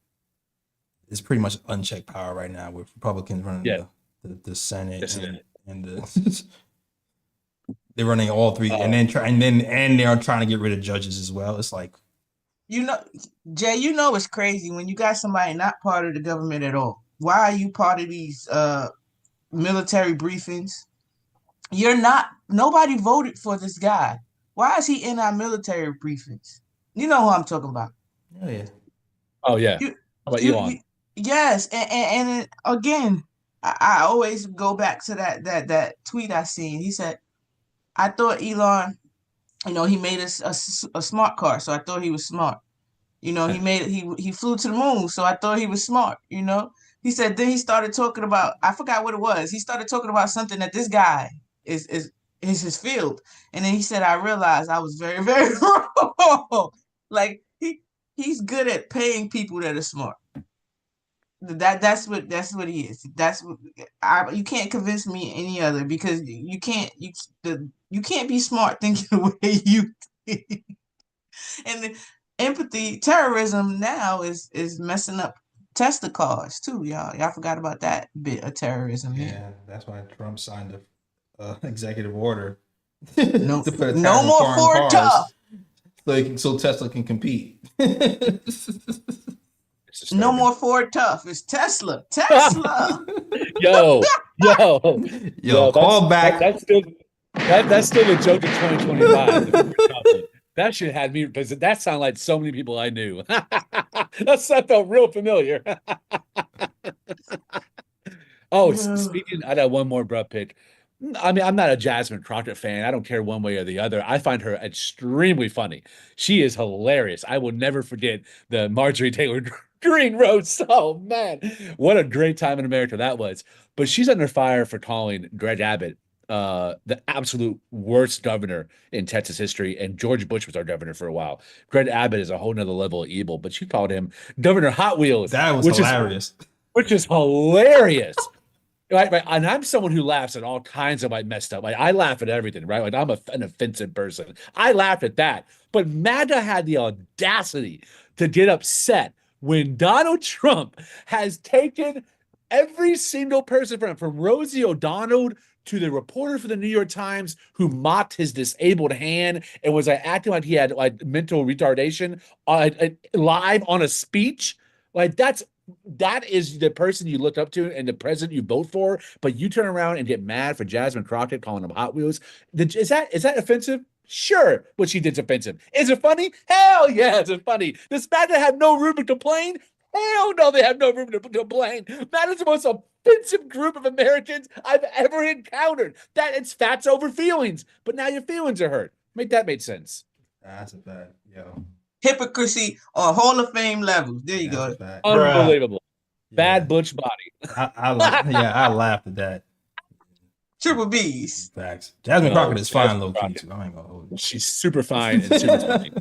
it's pretty much unchecked power right now with Republicans running the Senate and the they're running all three, and they are trying to get rid of judges as well. It's like, Jay, it's crazy when you got somebody not part of the government at all. Why are you part of these military briefings? Nobody voted for this guy. Why is he in our military briefings? You know who I'm talking about. Oh yeah. Oh yeah. How about Elon? Yes, and again, I always go back to that tweet I seen. He said, I thought Elon, he made a smart car, so I thought he was smart. He flew to the moon, so I thought he was smart. He said, then he started talking about, I forgot what it was. He started talking about something that this guy is his field, and then he said, I realized I was very, very wrong. Like he's good at paying people that are smart. That's what he is. You can't convince me any other because you can't be smart thinking the way you think. And the empathy, terrorism now is messing up Tesla cars too, y'all. Y'all forgot about that bit of terrorism. Yeah, that's why Trump signed a executive order. No more Ford Tough. So Tesla can compete. No more Ford Tough. It's Tesla. Yo, call back. That's still a joke in 2025. That shit had me, because that sounded like so many people I knew. That felt real familiar. Speaking, I got one more bruh pick. I mean, I'm not a Jasmine Crockett fan. I don't care one way or the other. I find her extremely funny. She is hilarious. I will never forget the Marjorie Taylor Greene roast. Oh, man. What a great time in America that was. But she's under fire for calling Greg Abbott the absolute worst governor in Texas history, and George Bush was our governor for a while. Greg Abbott is a whole nother level of evil, but she called him Governor Hot Wheels. That was hilarious. Which is hilarious. Right. And I'm someone who laughs at all kinds of messed up. I laugh at everything, right? Like, I'm an offensive person. I laughed at that. But MAGA had the audacity to get upset when Donald Trump has taken every single person from Rosie O'Donnell to the reporter for the New York Times who mocked his disabled hand and was like acting like he had like mental retardation live on a speech. Like that is the person you look up to and the president you vote for, but you turn around and get mad for Jasmine Crockett calling them Hot Wheels. Is that offensive? Sure, what she did's offensive. Is it funny? Hell yeah, it's funny. Does Magda have no room to complain? Hell no, they have no room to complain. That is the most offensive group of Americans I've ever encountered. That it's facts over feelings, but now your feelings are hurt. Make that make sense. That's a fact, yo. Hypocrisy on Hall of Fame levels. There you go. Unbelievable. Yeah. Bad butch body. I laughed at that. Triple B's. Facts. Jasmine Crockett is fine, low key Crockett. too. I ain't gonna hold you. She's super fine and super funny.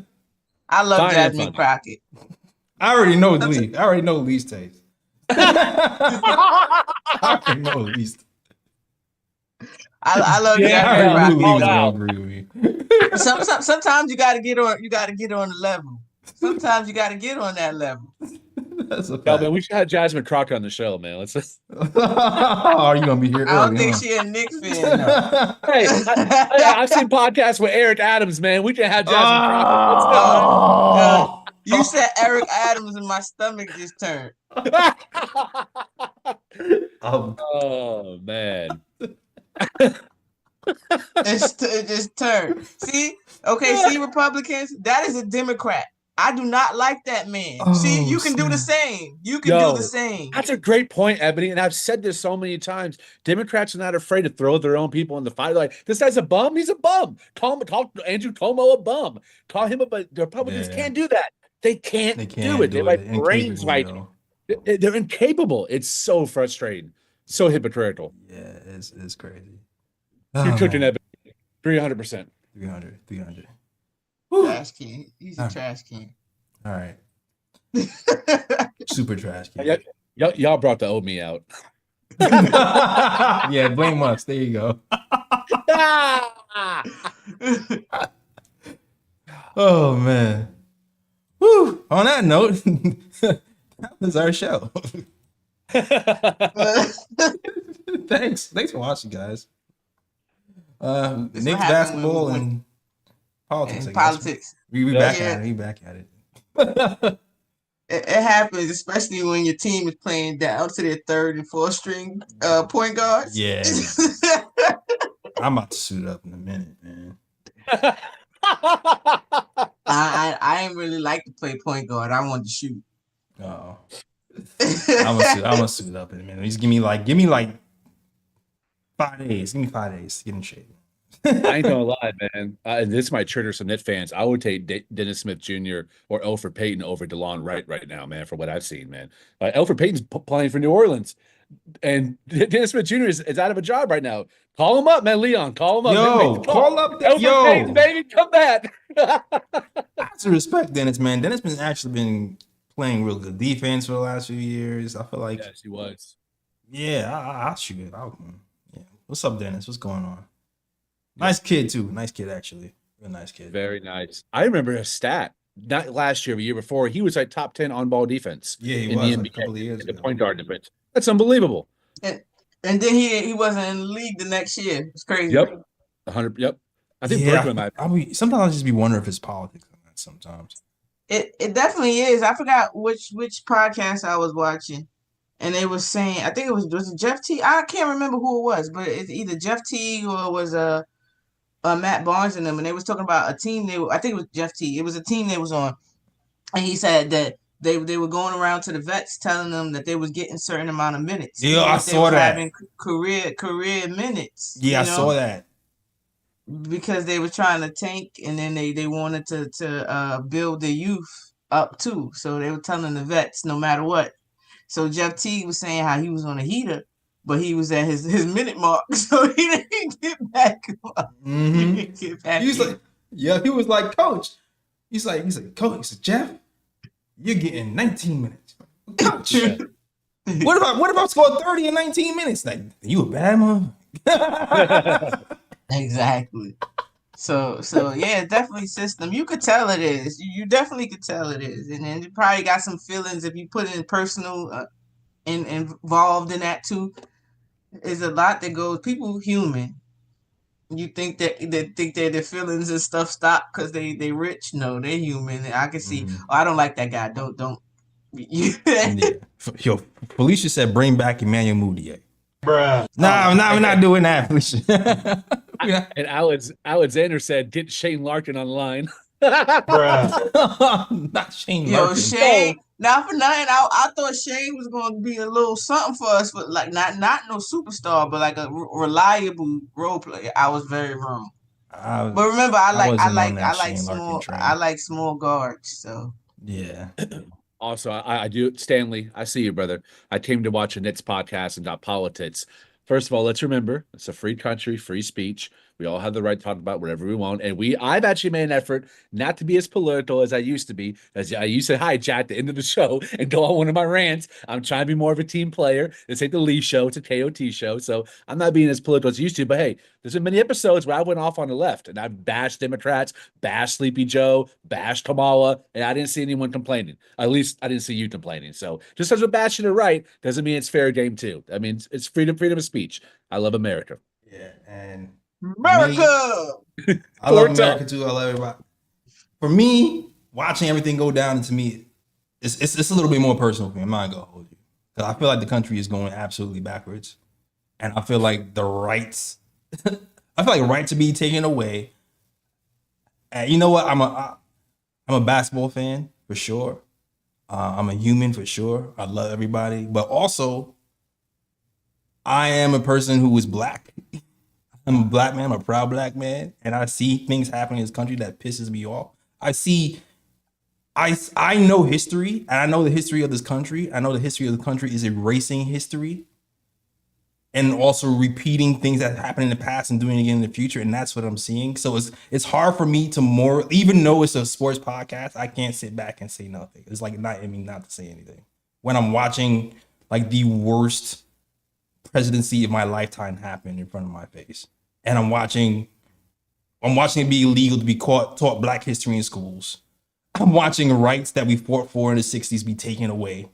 I love Fine and Jasmine funny. Crockett. I already know Lee. I already know Lee's taste. I already know Lee's. I love Yeah, I Jasmine already knew Lee Crockett. was gonna agree with me. Sometimes you gotta get on the level. Sometimes you gotta get on that level. That's a Yo, fact. man, we should have Jasmine Crockett on the show, man. Let's just... Oh, you gonna be here early? I don't think huh? she a Knicks fan though. Hey, I've seen podcasts with Eric Adams, man. We can have Jasmine Crockett. Let's You said Eric Adams and my stomach just turned. go. Um, Oh man. It just turned. See, Republicans, that is a Democrat. I do not like that man. See, you can do the same. You can do the same. That's a great point, Ebony. And I've said this so many times. Democrats are not afraid to throw their own people in the fire. Like, this guy's a bum. He's a bum. Call Andrew Cuomo a bum. Call him the Republicans can't do that. They can't do it. They're like brains fighting. They're incapable. It's so frustrating. So hypocritical. Yeah, it's crazy. You're cooking, Ebony. 300%. 300. Trash can. He's a trash can. All right. Super trash can. Y'all brought the old me out. Yeah, blame us. There you go. Oh man. Whew. On that note, that was our show. Thanks for watching, guys. Knicks basketball and politics. And I guess. politics. We back at it. We back at it. It happens, especially when your team is playing down to their third and fourth string point guards. Yeah. I'm about to suit up in a minute, man. I ain't really like to play point guard. I want to shoot. Oh. I'm gonna suit up in a minute. Just give me like 5 days. Give me 5 days to get in shape. I ain't gonna lie, man. This might trigger some Knicks fans. I would take Dennis Smith Jr. or Elfrid Payton over DeLon Wright right now, man. For what I've seen, man. Elfrid Payton's playing for New Orleans, and Dennis Smith Jr. is out of a job right now. Call him up, man. Leon, call him up. Yo, call up that. Elfrid Payton, baby, come back. To respect Dennis, man. Dennis been actually been playing real good defense for the last few years. I feel like Yes, he was. Yeah, I'll shoot it. Yeah. What's up, Dennis? What's going on? Nice kid too. Nice kid, actually. Real nice kid. Very nice. I remember a stat. Not last year, but the year before. He was like top 10 on ball defense. Yeah, he in was the like NBA, a couple of years in the ago. point guard defense. That's unbelievable. And then he wasn't in the league the next year. It's crazy. Yep. 100. Yep. I think Yeah, Brooklyn might. sometimes I just be wondering if it's politics on that sometimes. It definitely is. I forgot which podcast I was watching, and they were saying, I think was it Jeff T. I can't remember who it was, but it's either Jeff T. or it was Matt Barnes and them, and they was talking about a team. I think it was Jeff T. It was a team they was on, and he said that they were going around to the vets telling them that they was getting certain amount of minutes. Yeah, I They saw was that. having career minutes. Yeah, I you know? saw that. Because they were trying to tank, and then they wanted to build their youth up too. So they were telling the vets no matter what. So Jeff T was saying how he was on a heater, but he was at his minute mark, so he didn't get back up. Mm-hmm. He didn't get back He was in. like, yeah, he was like, Coach. He's like, Coach. He said, Jeff, you're getting 19 minutes. Coach, what about scoring 30 in 19 minutes? Like, you a bad mom? Exactly. So yeah, definitely system. You could tell it is. You definitely could tell it is, and then you probably got some feelings if you put in personal involved in that too. There's a lot that goes. People human. You think that their feelings and stuff stop because they rich? No, they're human. I can see. Mhm. Oh, I don't like that guy. Don't. Yeah. Yo, Felicia said, "Bring back Emmanuel Mudiay." Bruh. No, we're not doing that, Felicia. And Alexander said, "Get Shane Larkin online." Bruh. Not Shane Yo, Larkin. Shane. Not for nothing. I thought Shane was going to be a little something for us, but like not no superstar, but like a reliable role player. I was very wrong. But remember, I wasn't on that Shane Larkin train. I like small guards. So Yeah. Also, I do, Stanley. I see you, brother. I came to watch a Knicks podcast and not politics. First of all, let's remember it's a free country, free speech. We all have the right to talk about whatever we want. And I've actually made an effort not to be as political as I used to be. As I used to hijack at the end of the show and go on one of my rants. I'm trying to be more of a team player. This ain't the Lee show, it's a KOT show. So I'm not being as political as I used to. But hey, there's been many episodes where I went off on the left and I've bashed Democrats, bashed Sleepy Joe, bashed Kamala, and I didn't see anyone complaining. At least I didn't see you complaining. So just because we're bashing it right doesn't mean it's fair game too. I mean, it's freedom of speech. I love America. Yeah, and America. I love America too. I love everybody. For me, watching everything go down, to me, it's a little bit more personal for me. I'm not gonna hold you, because I feel like the country is going absolutely backwards, and I feel like the rights, I feel like rights are being taken away. And you know what? I'm a basketball fan for sure. I'm a human for sure. I love everybody, but also I am a person who is black. I'm a black man, I'm a proud black man, and I see things happening in this country that pisses me off. I know history, and I know the history of this country. I know the history of the country is erasing history and also repeating things that happened in the past and doing it again in the future, and that's what I'm seeing. So it's hard for me to even though it's a sports podcast, I can't sit back and say nothing. It's like not to say anything when I'm watching like the worst presidency of my lifetime happen in front of my face, and I'm watching it be illegal to be taught Black history in schools. I'm watching rights that we fought for in the '60s be taken away.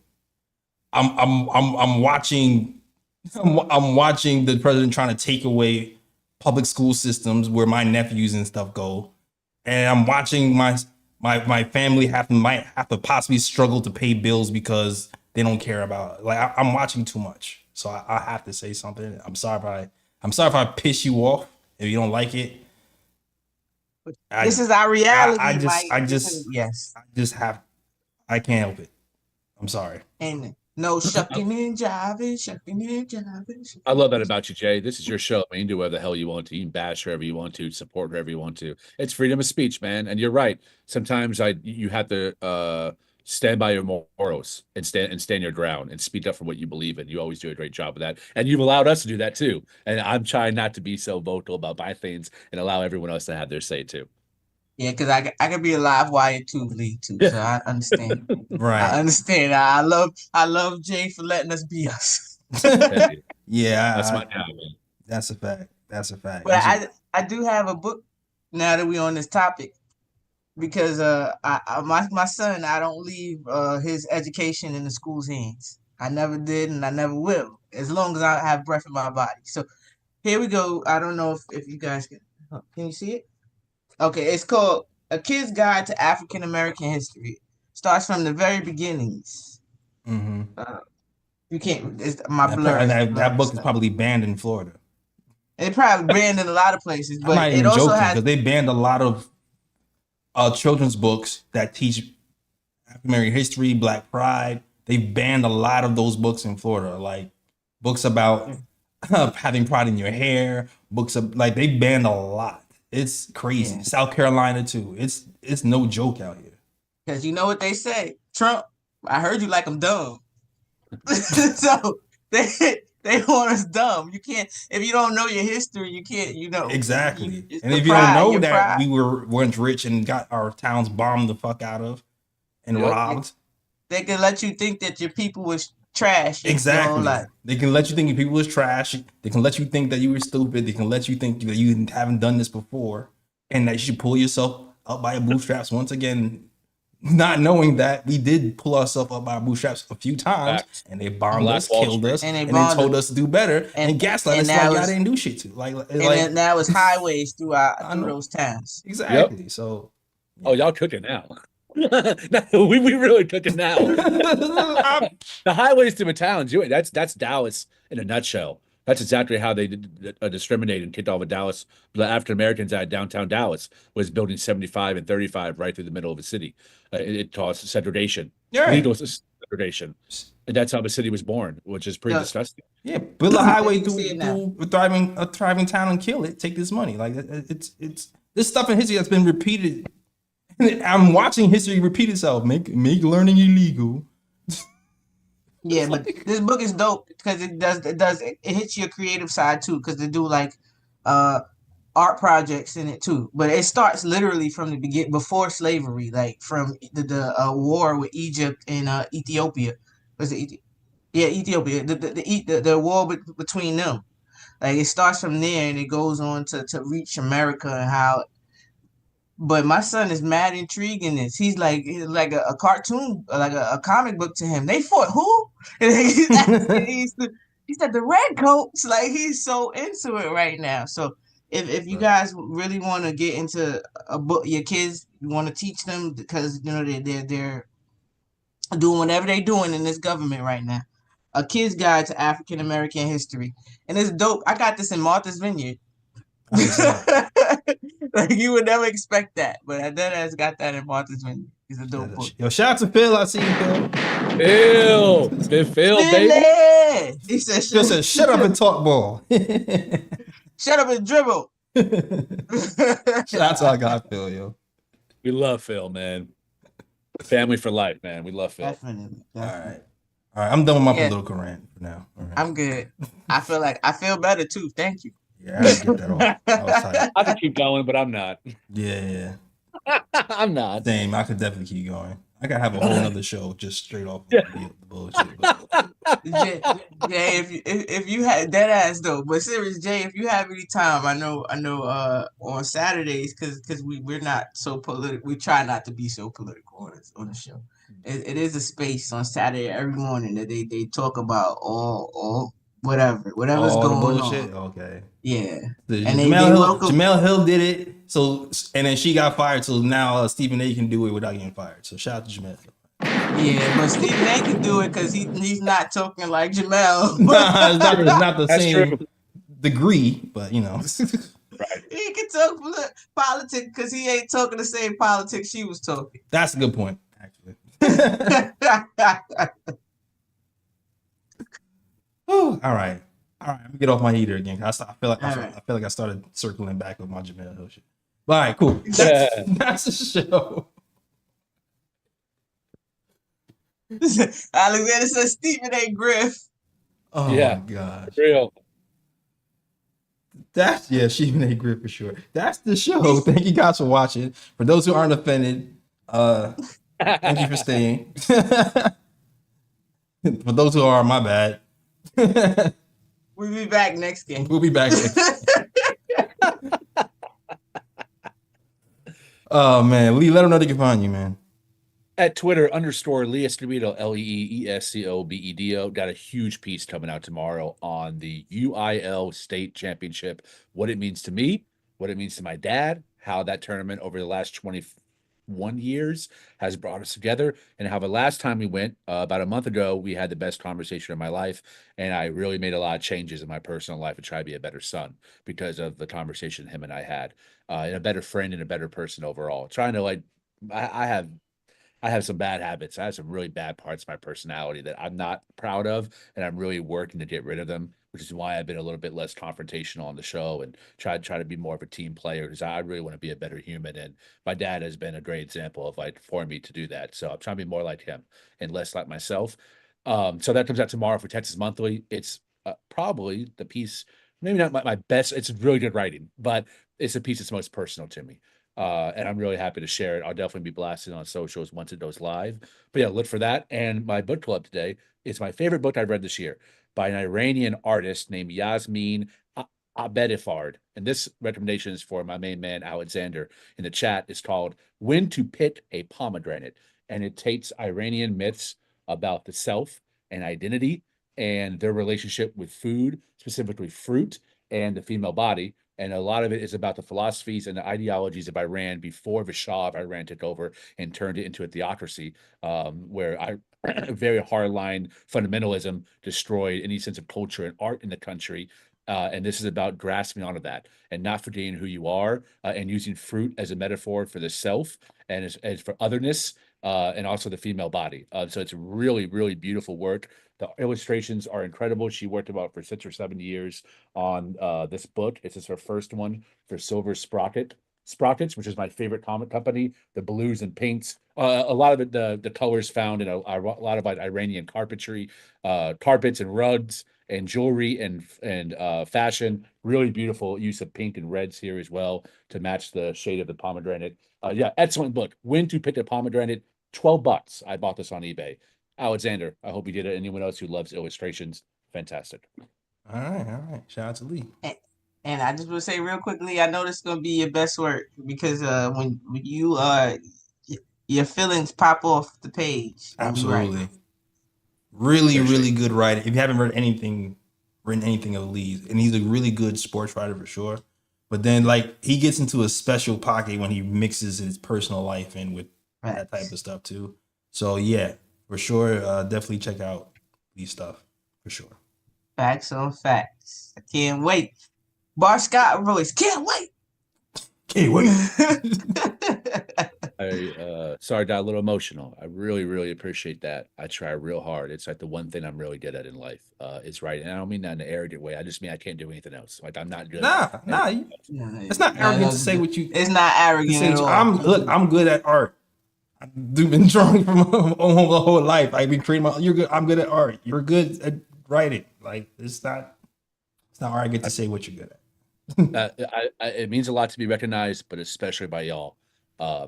I'm watching the president trying to take away public school systems where my nephews and stuff go, and I'm watching my family might have to possibly struggle to pay bills because they don't care about it. Like I'm watching too much. So I have to say something. I'm sorry if I piss you off. If you don't like it, this is our reality. I can't help it. I'm sorry. And no shucking and jiving. I love that about you, Jay. This is your show, man. You can do whatever the hell you want to. You can bash whoever you want to, support whoever you want to. It's freedom of speech, man. And you're right. Sometimes you have to stand by your morals and stand your ground and speak up for what you believe in. You always do a great job of that. And you've allowed us to do that too. And I'm trying not to be so vocal about my things and allow everyone else to have their say too. Yeah, because I can be a live wire too, Lee, too. So I understand. Right. I understand. I love Jay for letting us be us. Yeah, that's my job, man. That's a fact. But I do have a book now that we're on this topic, because my son, I don't leave his education in the school's hands. I never did, and I never will, as long as I have breath in my body. So here we go. I don't know if you guys can you see it? Okay, it's called A Kid's Guide to African American History. Starts from the very beginnings. Mm-hmm. You can't. It's my blur. That book is probably banned in Florida. It probably banned in a lot of places, but I'm not even it also joking, has. because they banned a lot of children's books that teach African American history, Black pride. They banned a lot of those books in Florida, like books about having pride in your hair. Books of they banned a lot. It's crazy. Yeah. South Carolina too. It's no joke out here. Because you know what they say, Trump. I heard you like them dumb. So they want us dumb. You can't, if you don't know your history, you can't. Exactly. And if you don't know that we were once rich and got our towns bombed the fuck out of and robbed, they can let you think that your people was trash. Exactly. They can let you think your people was trash. They can let you think that you were stupid. They can let you think that you haven't done this before. and that you should pull yourself up by your bootstraps once again. Not knowing that we did pull ourselves up by our bootstraps a few times, Facts. and they bombed Black us, Wall killed Street. us, And they and then bombed told us. us to do better and gaslight us like now y'all it's didn't do shit to. Like, and then now it's highways through I through know. those towns. Exactly. So Oh, y'all cooking now. No, we really cooking now. The highways to the towns, that's Dallas in a nutshell. That's exactly how they discriminated and kicked all the Dallas, the African Americans out of downtown Dallas was building 75 and 35 right through the middle of the city. It caused segregation, You're legal right. segregation, and that's how the city was born, which is pretty Yeah. disgusting. Yeah, build a highway You see it now. through a thriving town and kill it. Take this money. Like it's this stuff in history that's been repeated. I'm watching history repeat itself. Make learning illegal. Yeah, but this book is dope because it hits your creative side too because they do like art projects in it too. But it starts literally from the beginning before slavery, like from the war with Egypt and Ethiopia. Was it Yeah, Ethiopia. The war between them. Like it starts from there and it goes on to reach America and how. But my son is mad intrigued in this. He's like a cartoon, like a comic book to him. They fought who? And he's asking, he said the redcoats. Like he's so into it right now. So if you guys really want to get into a book, your kids, you want to teach them because you know they're doing whatever they're doing in this government right now. A kid's guide to African American history, and it's dope. I got this in Martha's Vineyard. Like you would never expect that, but I dead ass got that in Martha's Vineyard. It's a dope book. Yo, shout out to Phil. I see you, Phil. Phil, baby. Billy! He said, Phil said, "Shut up and talk ball." "Shut up and dribble." Shout out to our guy Phil, yo. We love Phil, man. Family for life, man. We love Phil. Definitely. All right. I'm done with my political rant for now. All right. I'm good. I feel better too. Thank you. Yeah, I had to get that off. I was tired. I could keep going, but I'm not. Yeah. I'm not. Same. I could definitely keep going. I could have a whole other show just straight off the bullshit. But Jay, if you had that ass though, but serious Jay, if you have any time, I know on Saturdays because we're not so political. We try not to be so political on the show. It is a space on Saturday every morning that they talk about all whatever's all the going bullshit. on. Okay. Yeah. And they welcome. Jamel Hill did it. So and then she got fired. So now Stephen A can do it without getting fired. So shout out to Jamel Hill. Yeah, but Stephen A can do it because he's not talking like Jamel. Nah, it's not the That's same true. degree, but you know. Right. He can talk politics because he ain't talking the same politics she was talking. That's a good point, actually. All right. Let me get off my heater again. I feel like I started circling back with my Jamel Hill shit. All right, cool. That's the show. Alexander says Stephen A. Griff. Oh Yeah. my gosh. Real. Stephen A. Griff for sure. That's the show. Thank you guys for watching. For those who aren't offended, thank you for staying. For those who are, my bad. We'll be back next game. We'll be back. Oh man, Lee, let them know they can find you, man. At Twitter _Lee Escobedo, LeeEscobedo. Got a huge piece coming out tomorrow on the UIL state championship, what it means to me, what it means to my dad, how that tournament over the last 21 years has brought us together, and how the last time we went, about a month ago, we had the best conversation of my life, and I really made a lot of changes in my personal life to try to be a better son because of the conversation him and I had, and a better friend and a better person overall. Trying to I have some bad habits. I have some really bad parts of my personality that I'm not proud of, and I'm really working to get rid of them, which is why I've been a little bit less confrontational on the show and try to be more of a team player because I really want to be a better human. And my dad has been a great example of for me to do that. So I'm trying to be more like him and less like myself. So that comes out tomorrow for Texas Monthly. It's probably the piece, maybe not my best. It's really good writing, but it's a piece that's most personal to me. And I'm really happy to share it. I'll definitely be blasting on socials once it goes live. But yeah, look for that. And my book club today is my favorite book I've read this year by an Iranian artist named Yasmin Abedifard. And this recommendation is for my main man, Alexander, in the chat. Is called When to Pick a Pomegranate. And it takes Iranian myths about the self and identity and their relationship with food, specifically fruit and the female body. And a lot of it is about the philosophies and the ideologies of Iran before the Shah of Iran took over and turned it into a theocracy, where very hardline fundamentalism destroyed any sense of culture and art in the country. And this is about grasping onto that and not forgetting who you are, and using fruit as a metaphor for the self and as for otherness, and also the female body. So it's really, really beautiful work. The illustrations are incredible. She worked about for 6 or 7 years on this book. This is her first one for Silver Sprockets, which is my favorite comic company. The blues and pinks, a lot of it, the colors found in a lot of Iranian carpetry, carpets and rugs and jewelry and fashion. Really beautiful use of pink and reds here as well to match the shade of the pomegranate. Yeah, excellent book. When to Pick a Pomegranate, $12. I bought this on eBay. Alexander, I hope you did it. Anyone else who loves illustrations, fantastic. All right. Shout out to Lee. And I just want to say real quickly, I know this is gonna be your best work because when you your feelings pop off the page. Absolutely. Really good writer. If you haven't written anything of Lee's, and he's a really good sports writer for sure. But then like he gets into a special pocket when he mixes his personal life in with that type of stuff too. So yeah, for sure. Definitely check out Lee's stuff for sure. Facts on facts. I can't wait. Bar Scott voice. Can't wait. Sorry, got a little emotional. I really appreciate that. I try real hard. It's like the one thing I'm really good at in life. Is writing. And I don't mean that in an arrogant way. I just mean I can't do anything else. Like I'm not good. It's not arrogant to say what you. It's not arrogant at all. I'm good at art. I've been drawing from my whole life. I've been creating you're good. I'm good at art. You're good at writing. Like it's not arrogant to say what you're good at. It means a lot to be recognized, but especially by y'all,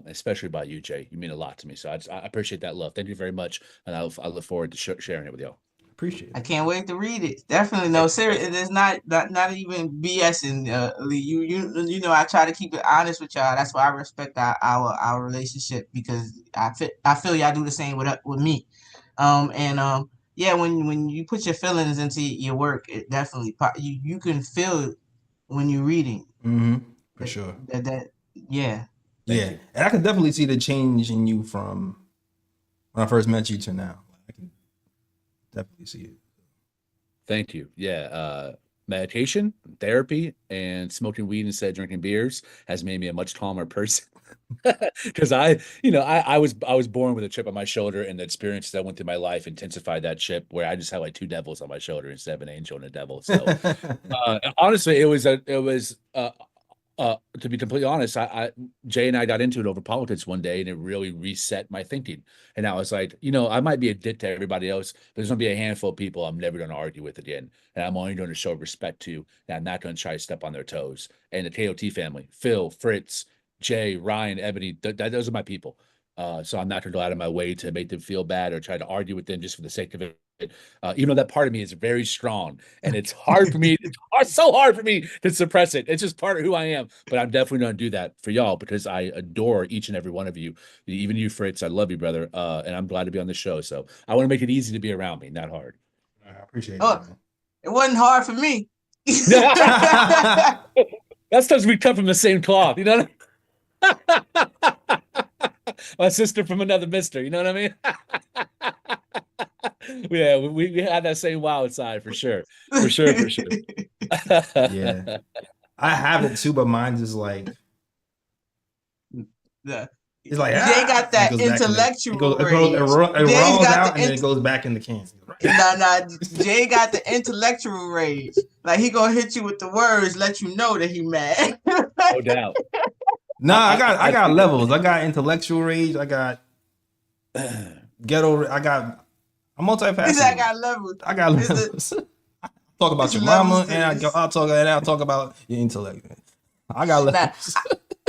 especially by you, Jay. You mean a lot to me. So I appreciate that love. Thank you very much, and I look forward to sharing it with y'all. Appreciate it. I can't wait to read it. Definitely, no, serious. It is not even BSing. You know, I try to keep it honest with y'all. That's why I respect our relationship because I feel y'all do the same with me. Yeah, when you put your feelings into your work, it definitely you can feel it when you're reading. For sure. Yeah. And I can definitely see the change in you from when I first met you to now. I can definitely see it. Thank you. Yeah. Meditation, therapy, and smoking weed instead of drinking beers has made me a much calmer person. Because I was born with a chip on my shoulder, and the experiences that went through my life intensified that chip, where I just had like two devils on my shoulder instead of an angel and a devil. So honestly, it was to be completely honest, Jay and I got into it over politics one day, and it really reset my thinking. And I was like, I might be a dick to everybody else, but there's gonna be a handful of people I'm never gonna argue with again, and I'm only going to show respect to, and I'm not going to try to step on their toes. And the KOT family, Phil, Fritz, Jay, Ryan, Ebony, those are my people. So I'm not going to go out of my way to make them feel bad or try to argue with them just for the sake of it. Even though that part of me is very strong, and it's hard for me. It's so hard for me to suppress it. It's just part of who I am. But I'm definitely going to do that for y'all because I adore each and every one of you. Even you, Fritz. I love you, brother. And I'm glad to be on the show. So I want to make it easy to be around me, not hard. I appreciate it. Oh, it wasn't hard for me. That's because we come from the same cloth. You know what I mean? My sister from another mister. You know what I mean? Yeah, we had that same wild side for sure. Yeah, I have it too, but mine's is like it's like Jay got that intellectual rage. It rolls out and then it goes back in the can. Nah, Jay got the intellectual rage. Like he gonna hit you with the words, let you know that he mad. No doubt. Nah, I got levels. I got intellectual rage. I got ghetto. I'm multifaceted. I got levels. I got levels. Talk about your mama, and I'll talk about your intellect. I got levels.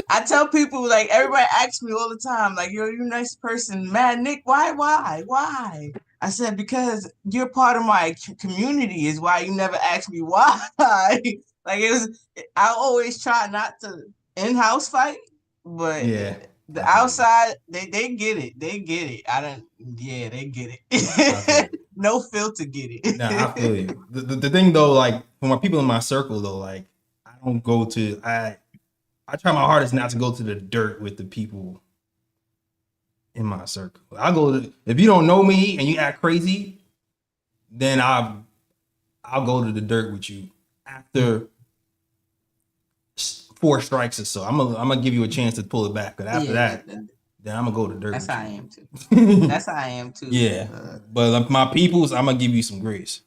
I tell people, like, everybody asks me all the time, like, you're a nice person, man, Nick, why? I said, because you're part of my community is why you never asked me why. Like it was, I always try not to in-house fight, but Yeah. the I feel you. outside, they get it. They get it. Yeah, they get I feel it. you. No filter get it. Nah, I feel you. The thing though, like for my people in my circle though, like I don't go to I try my hardest not to go to the dirt with the people in my circle. I go to, if you don't know me and you act crazy, then I'll go to the dirt with you after 4 strikes or so. I'm gonna give you a chance to pull it back, but after that, then I'm gonna go to the dirt. That's with how I you. am too. That's how I am too. Yeah, but like my peoples, I'm gonna give you some grace.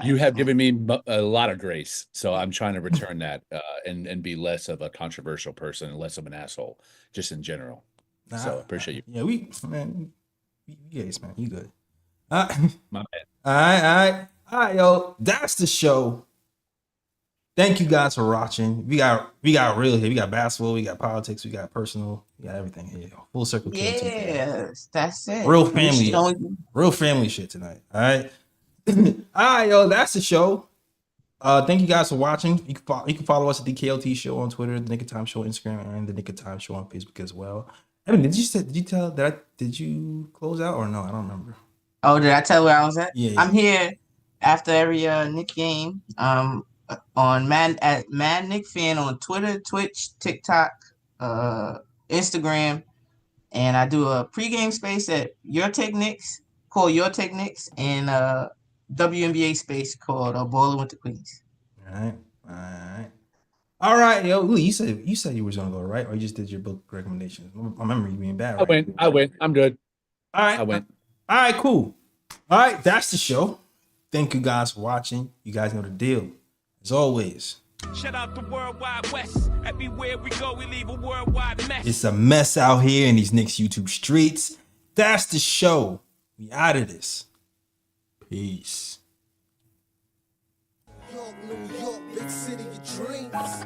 You have given me a lot of grace, so I'm trying to return that and be less of a controversial person and less of an asshole, just in general. So appreciate you. Yeah, we yes, man, you good. My man. All right, yo, that's the show. Thank you guys for watching. We got real here. We got basketball, we got politics, we got personal, we got everything here. Full circle. Yes, that's it. Real family shit tonight. All right. All right, yo, that's the show. Thank you guys for watching. You can follow us at the KLT Show on Twitter, the Nick of Time Show on Instagram, and the Nick of Time Show on Facebook as well. Evan, did you close out or no? I don't remember. Oh, did I tell where I was at? Yeah. I'm here after every Nick game. On at Mad Nick Fan on Twitter, Twitch, TikTok, Instagram, and I do a pregame space at Your Take Knicks, called Your Take Knicks, and WNBA space called Bowling with the Queens. All right, yo. Lee, you said you was gonna go, right? Or you just did your book recommendations? I remember you being bad, right? I went. I'm good. All right. I went. All right, cool. All right, that's the show. Thank you guys for watching. You guys know the deal. As always. Shout out the worldwide west. Everywhere we go, we leave a worldwide mess. It's a mess out here in these Knicks YouTube streets. That's the show. We out of this. Peace. New York, big city of dreams.